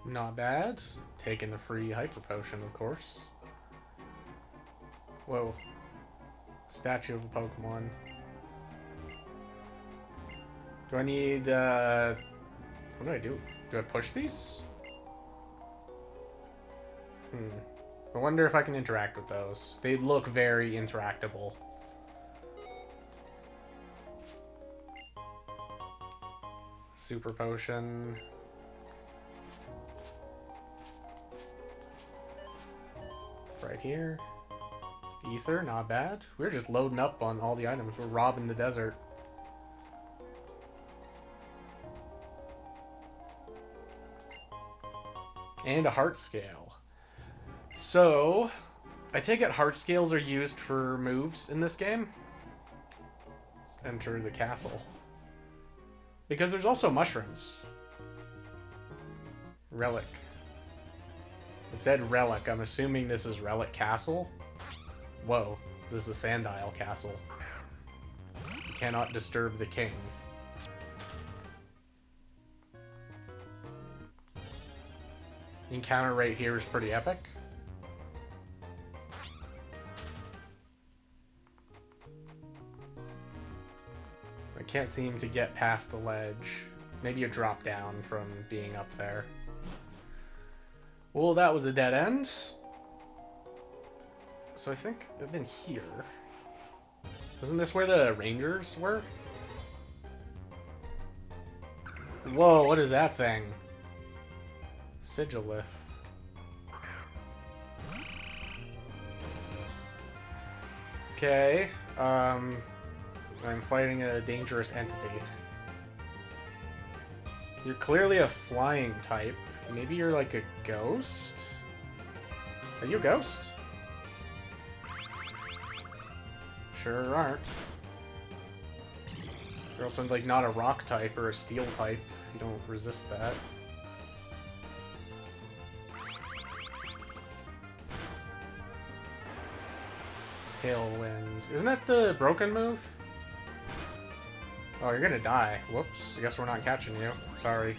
Not bad. Taking the free Hyper Potion, of course. Whoa. Statue of a Pokemon. Do I need, what do I do? Do I push these? I wonder if I can interact with those. They look very interactable. Super Potion. Right here. Ether, not bad. We're just loading up on all the items. We're robbing the desert. And a heart scale. So, I take it heart scales are used for moves in this game. Let's enter the castle. Because there's also mushrooms. Relic. It said Relic. I'm assuming this is Relic Castle. Whoa, this is Sandile Castle. You cannot disturb the king. The encounter right here is pretty epic. I can't seem to get past the ledge. Maybe a drop down from being up there. Well, that was a dead end. So I think I've been here. Wasn't this where the Rangers were? Whoa, what is that thing? Sigilith. Okay, I'm fighting a dangerous entity. You're clearly a flying type. Maybe you're like a ghost? Are you a ghost? Sure aren't. You're also like not a rock type or a steel type. You don't resist that. Tailwind. Isn't that the broken move? Oh, you're gonna die. Whoops. I guess we're not catching you. Sorry.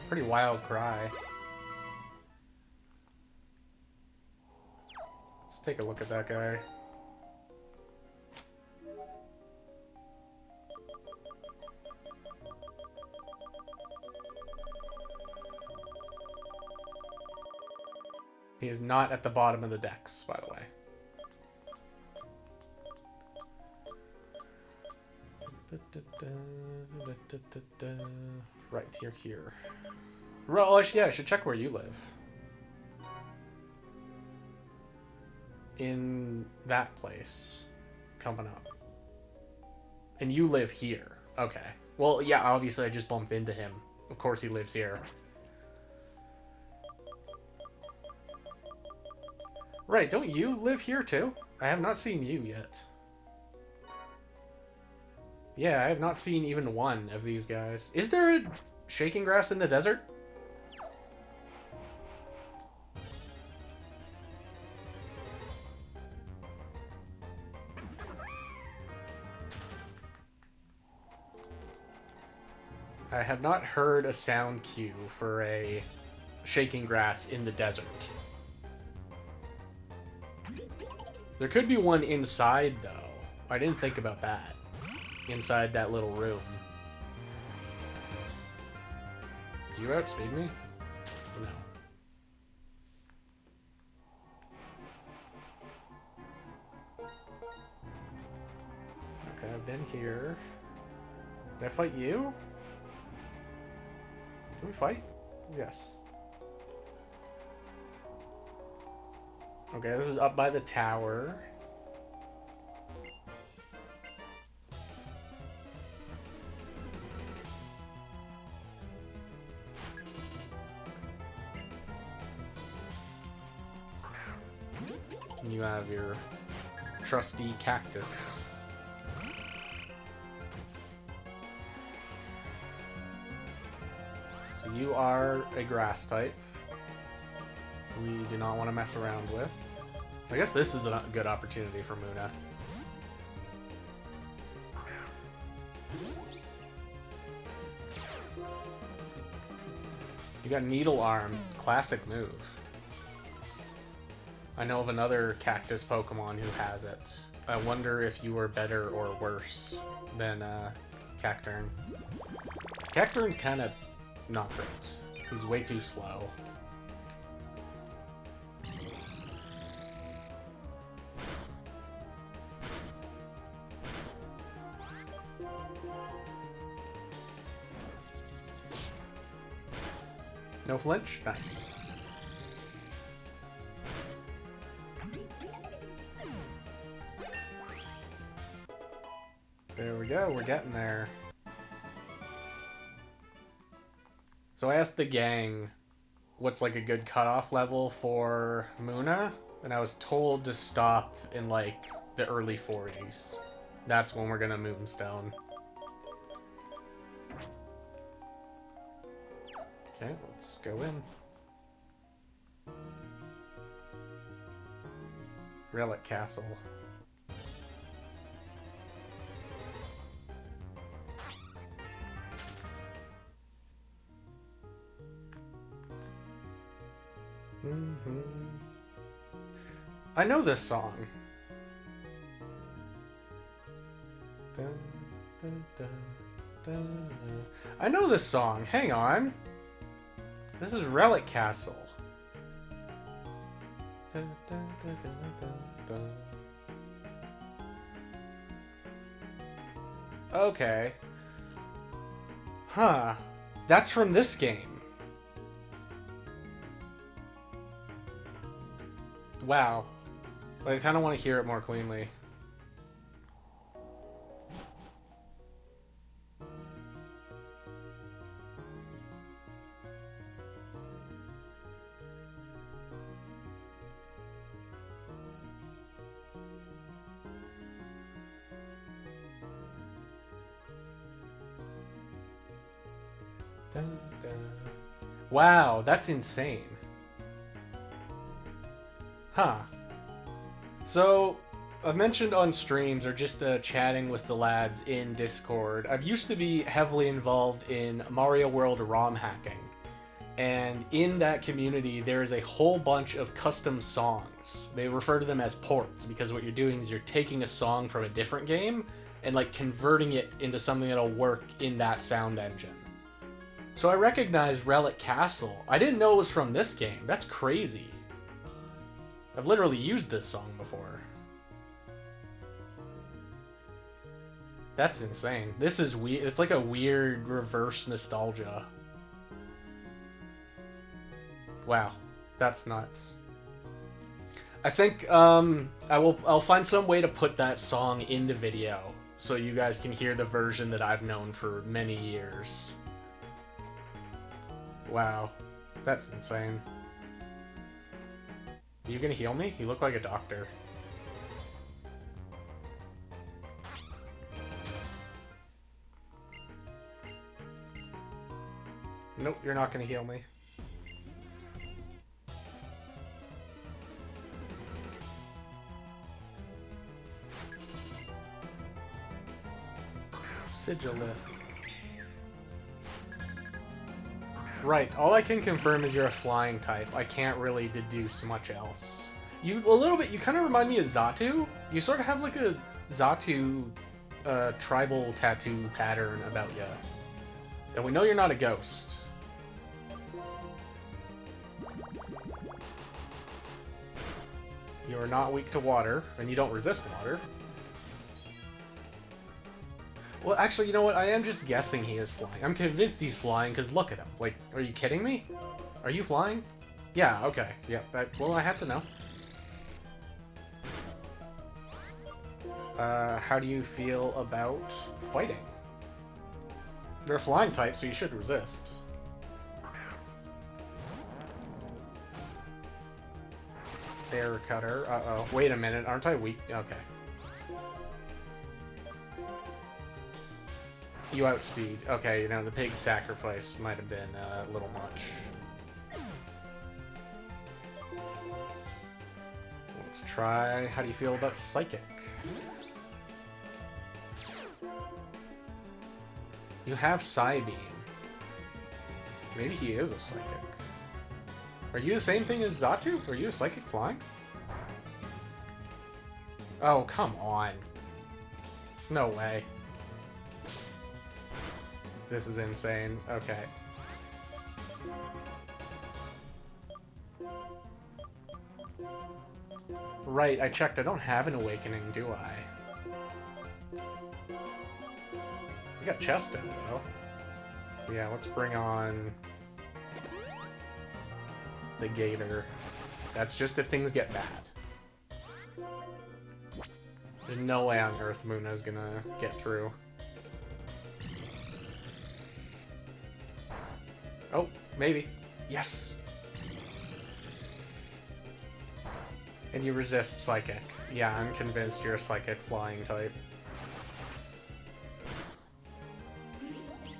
Pretty wild cry. Let's take a look at that guy. He is not at the bottom of the decks, by the way. Right, you're here. Well, yeah, I should check where you live. In that place. Coming up. And you live here. Okay. Well, yeah, obviously I just bumped into him. Of course he lives here. Right, don't you live here too? I have not seen you yet. Yeah, I have not seen even one of these guys. Is there a shaking grass in the desert? I have not heard a sound cue for a shaking grass in the desert. There could be one inside, though. I didn't think about that. Inside that little room. Do you outspeed me? No. Okay, I've been here. Did I fight you? Can we fight? Yes. Okay, this is up by the tower. And you have your trusty cactus. So you are a grass type. We do not want to mess around with. I guess this is a good opportunity for Munna. You got Needle Arm, classic move. I know of another cactus Pokemon who has it. I wonder if you were better or worse than Cacturne. Cacturne's kind of not great. He's way too slow. No flinch? Nice. There we go, we're getting there. So I asked the gang what's like a good cutoff level for Munna, and I was told to stop in like the early 40s. That's when we're gonna Moonstone. Okay, let's go in. Relic Castle. I know this song. Dun, dun, dun. I know this song. Hang on. This is Relic Castle. Okay. Huh. That's from this game. Wow. I kind of want to hear it more cleanly. Dun, dun. Wow, that's insane. Huh. So, I've mentioned on streams or just chatting with the lads in Discord, I've used to be heavily involved in Mario World ROM hacking. And in that community, there is a whole bunch of custom songs. They refer to them as ports because what you're doing is you're taking a song from a different game and like converting it into something that'll work in that sound engine. So I recognized Relic Castle. I didn't know it was from this game. That's crazy. I've literally used this song before. That's insane. This is weird. It's like a weird reverse nostalgia. Wow, that's nuts. I think I'll find some way to put that song in the video so you guys can hear the version that I've known for many years. Wow, that's insane. Are you gonna heal me? You look like a doctor. Nope, you're not gonna heal me. Sigillith. Right, all I can confirm is you're a flying type. I can't really deduce much else. You kind of remind me of Xatu. You sort of have like a Xatu tribal tattoo pattern about you. And we know you're not a ghost. You are not weak to water, and you don't resist water. Well, actually, you know what? I am just guessing he is flying. I'm convinced he's flying, because look at him. Like, are you kidding me? Are you flying? Yeah, okay. Yeah, well, I had to know. How do you feel about fighting? You're a flying type, so you should resist. Air cutter. Uh-oh. Wait a minute. Aren't I weak? Okay. You outspeed. Okay, you know, the pig sacrifice might have been a little much. Let's try... How do you feel about Psychic? You have Psybeam. Maybe he is a Psychic. Are you the same thing as Xatu? Are you a Psychic flying? Oh, come on. No way. This is insane. Okay. Right, I checked. I don't have an awakening, do I? I got Chesto, though. Yeah, let's bring on the Gator. That's just if things get bad. There's no way on Earth Muna's gonna get through. Oh, maybe. Yes. And you resist Psychic. Yeah, I'm convinced you're a Psychic flying type.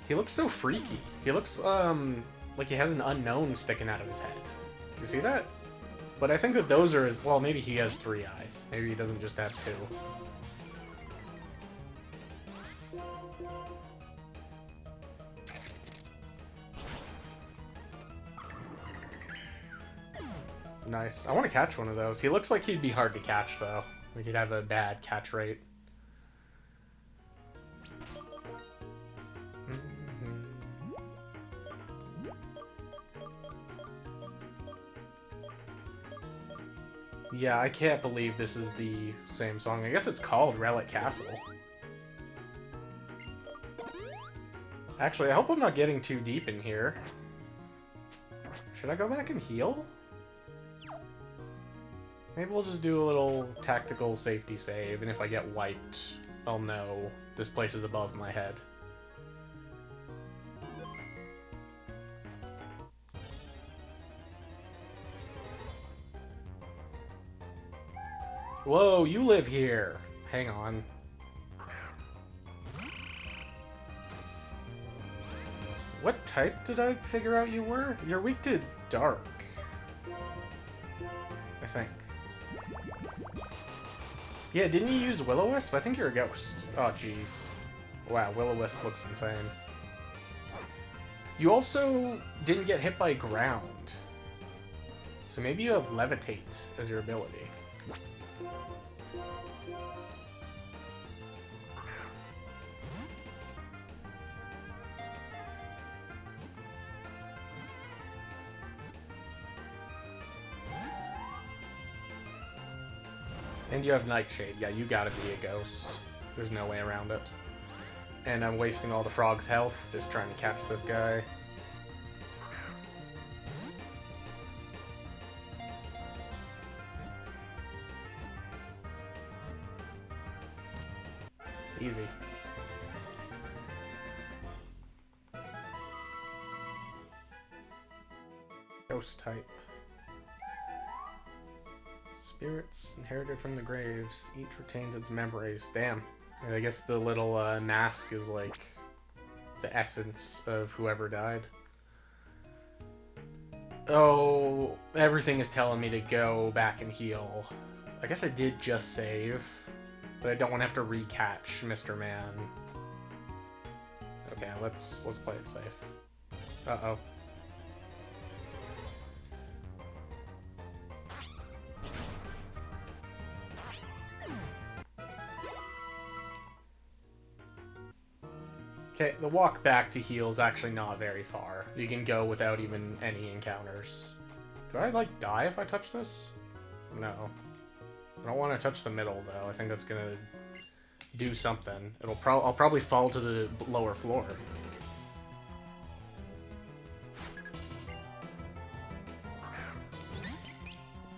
He looks so freaky. He looks, like he has an unknown sticking out of his head. You see that? But I think that those are his... Well, maybe he has 3 eyes. Maybe he doesn't just have 2. Nice. I want to catch one of those. He looks like he'd be hard to catch, though. Like he'd have a bad catch rate. Yeah, I can't believe this is the same song. I guess it's called Relic Castle. Actually, I hope I'm not getting too deep in here. Should I go back and heal? Maybe we'll just do a little tactical safety save, and if I get wiped, I'll know this place is above my head. Whoa, you live here! Hang on. What type did I figure out you were? You're weak to dark. I think. Yeah, didn't you use Will-O-Wisp? I think you're a ghost. Oh, jeez. Wow, Will-O-Wisp looks insane. You also didn't get hit by ground. So maybe you have Levitate as your ability. And you have Nightshade. Yeah, you gotta be a ghost. There's no way around it. And I'm wasting all the frog's health just trying to catch this guy. Easy. Ghost type. Spirits inherited from the graves. Each retains its memories. Damn. I guess the little mask is like the essence of whoever died. Oh, everything is telling me to go back and heal. I guess I did just save, but I don't want to have to recatch Mr. Man. Okay, let's play it safe. Uh-oh. Okay, the walk back to heal is actually not very far. You can go without even any encounters. Do I, like, die if I touch this? No. I don't want to touch the middle, though. I think that's gonna do something. I'll probably fall to the lower floor.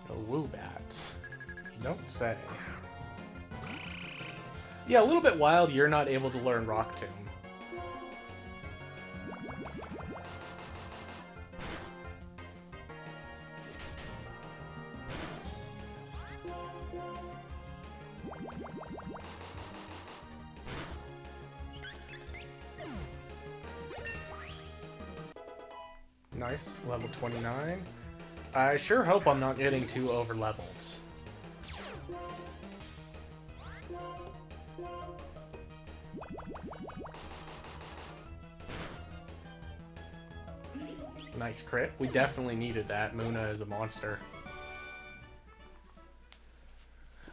A Woobat. You don't say. Yeah, a little bit wild you're not able to learn Rock Tomb. Nice, level 29. I sure hope I'm not getting too over-leveled. Nice crit. We definitely needed that. Munna is a monster.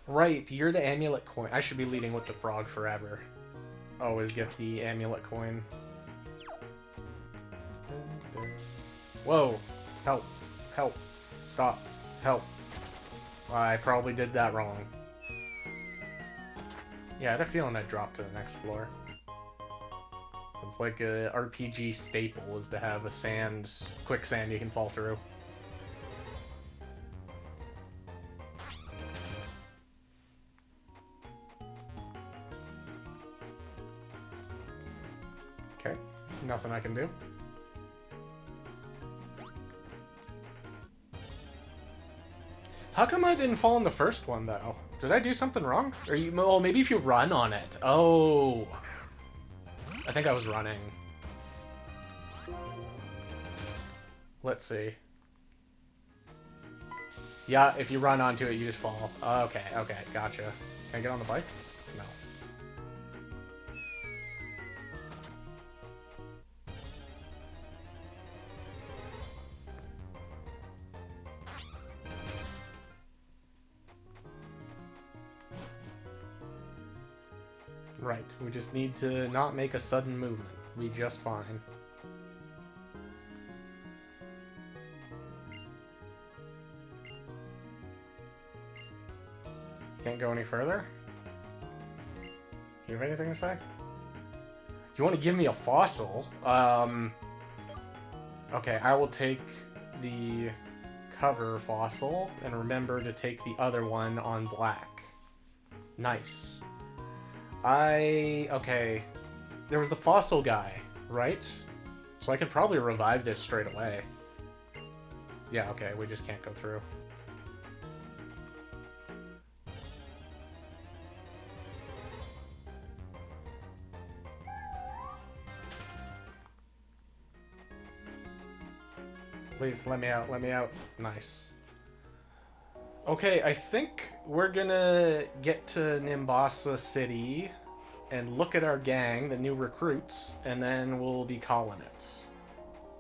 Right, you're the amulet coin. I should be leading with the frog forever. Always get the amulet coin. Whoa! Help! Help! Stop! Help! I probably did that wrong. Yeah, I had a feeling I'd drop to the next floor. It's like a RPG staple is to have a quicksand you can fall through. Okay, nothing I can do. How come I didn't fall in the first one, though? Did I do something wrong? Or you? Oh, maybe if you run on it. Oh. I think I was running. Let's see. Yeah, if you run onto it, you just fall. Okay, okay, gotcha. Can I get on the bike? No. Right, we just need to not make a sudden movement. We'll be just fine. Can't go any further? You have anything to say? You want to give me a fossil? Okay, I will take the cover fossil and remember to take the other one on black. Nice. Okay. There was the fossil guy, right? So I could probably revive this straight away. Yeah, okay, we just can't go through. Please, let me out, let me out. Nice. Okay, I think we're gonna get to Nimbasa City and look at our gang, the new recruits, and then we'll be calling it.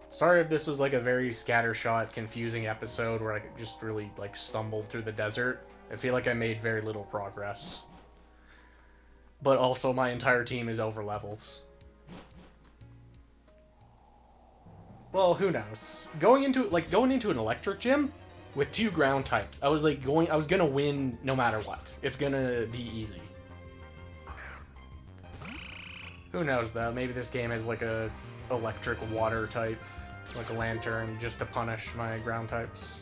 Sorry if this was like a very scattershot, confusing episode where I just really like stumbled through the desert. I feel like I made very little progress. But also my entire team is overleveled. Well, who knows? Going into an electric gym with 2 ground types, I was gonna win no matter what. It's gonna be easy. Who knows though? Maybe this game has like a electric water type, like a lantern, just to punish my ground types.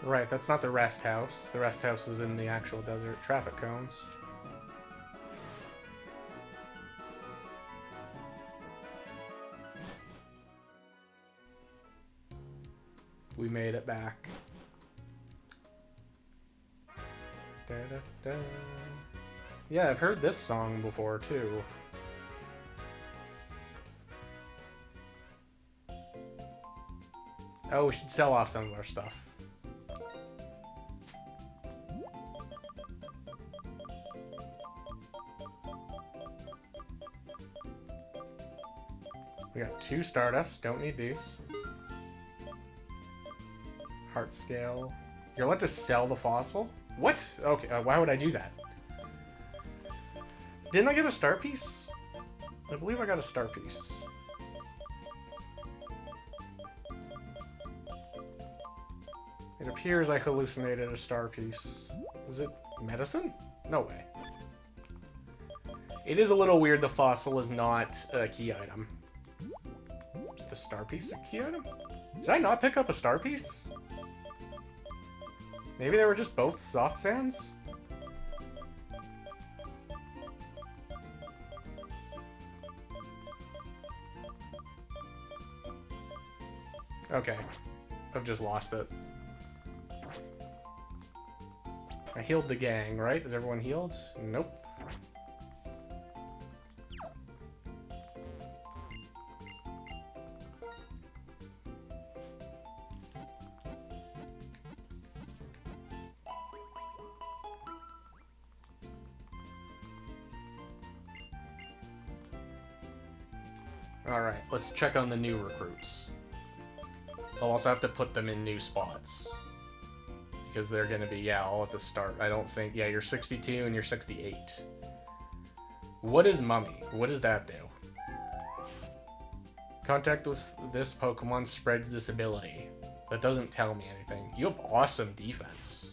Right, that's not the rest house. The rest house is in the actual desert. Traffic cones. We made it back. Da, da, da. Yeah, I've heard this song before too. Oh, we should sell off some of our stuff. We got 2 Stardust. Don't need these. Heart scale. You're allowed to sell the fossil? What? Okay, why would I do that? Didn't I get a star piece? I believe I got a star piece. It appears I hallucinated a star piece. Was it medicine? No way. It is a little weird the fossil is not a key item. Is the star piece a key item? Did I not pick up a star piece? Maybe they were just both soft sands? Okay. I've just lost it. I healed the gang, right? Is everyone healed? Nope. Alright, let's check on the new recruits. I'll also have to put them in new spots. Because they're gonna be, yeah, all at the start. I don't think, yeah, you're 62 and you're 68. What is Mummy? What does that do? Contact with this Pokemon spreads this ability. That doesn't tell me anything. You have awesome defense.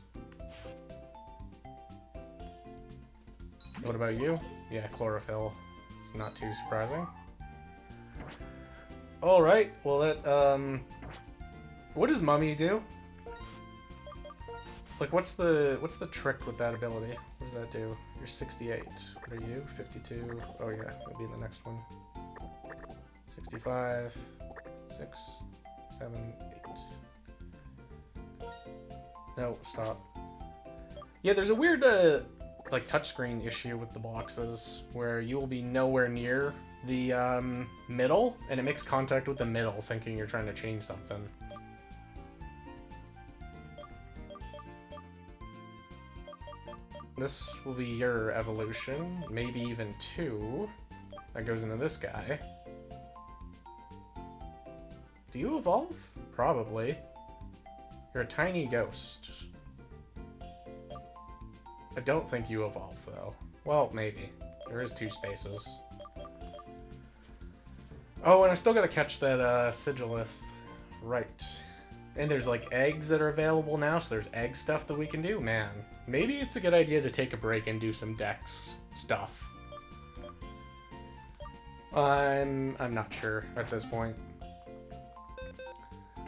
What about you? Yeah, Chlorophyll. It's not too surprising. Alright, well that, what does Mummy do? Like, what's the trick with that ability? What does that do? You're 68. What are you? 52. Oh yeah, that'll be the next one. 65. 6, 7, 8. No, stop. Yeah, there's a weird, like, touchscreen issue with the boxes, where you will be nowhere near the, middle, and it makes contact with the middle, thinking you're trying to change something. This will be your evolution, maybe even 2. That goes into this guy. Do you evolve? Probably. You're a tiny ghost. I don't think you evolve, though. Well, maybe. There is 2 spaces. Oh, and I still gotta catch that Sigilith. Right. And there's, like, eggs that are available now, so there's egg stuff that we can do. Man, maybe it's a good idea to take a break and do some Dex stuff. I'm not sure at this point.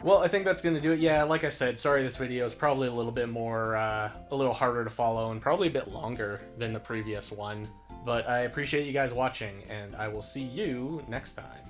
Well, I think that's going to do it. Yeah, like I said, sorry this video is probably a little bit more, a little harder to follow and probably a bit longer than the previous one. But I appreciate you guys watching, and I will see you next time.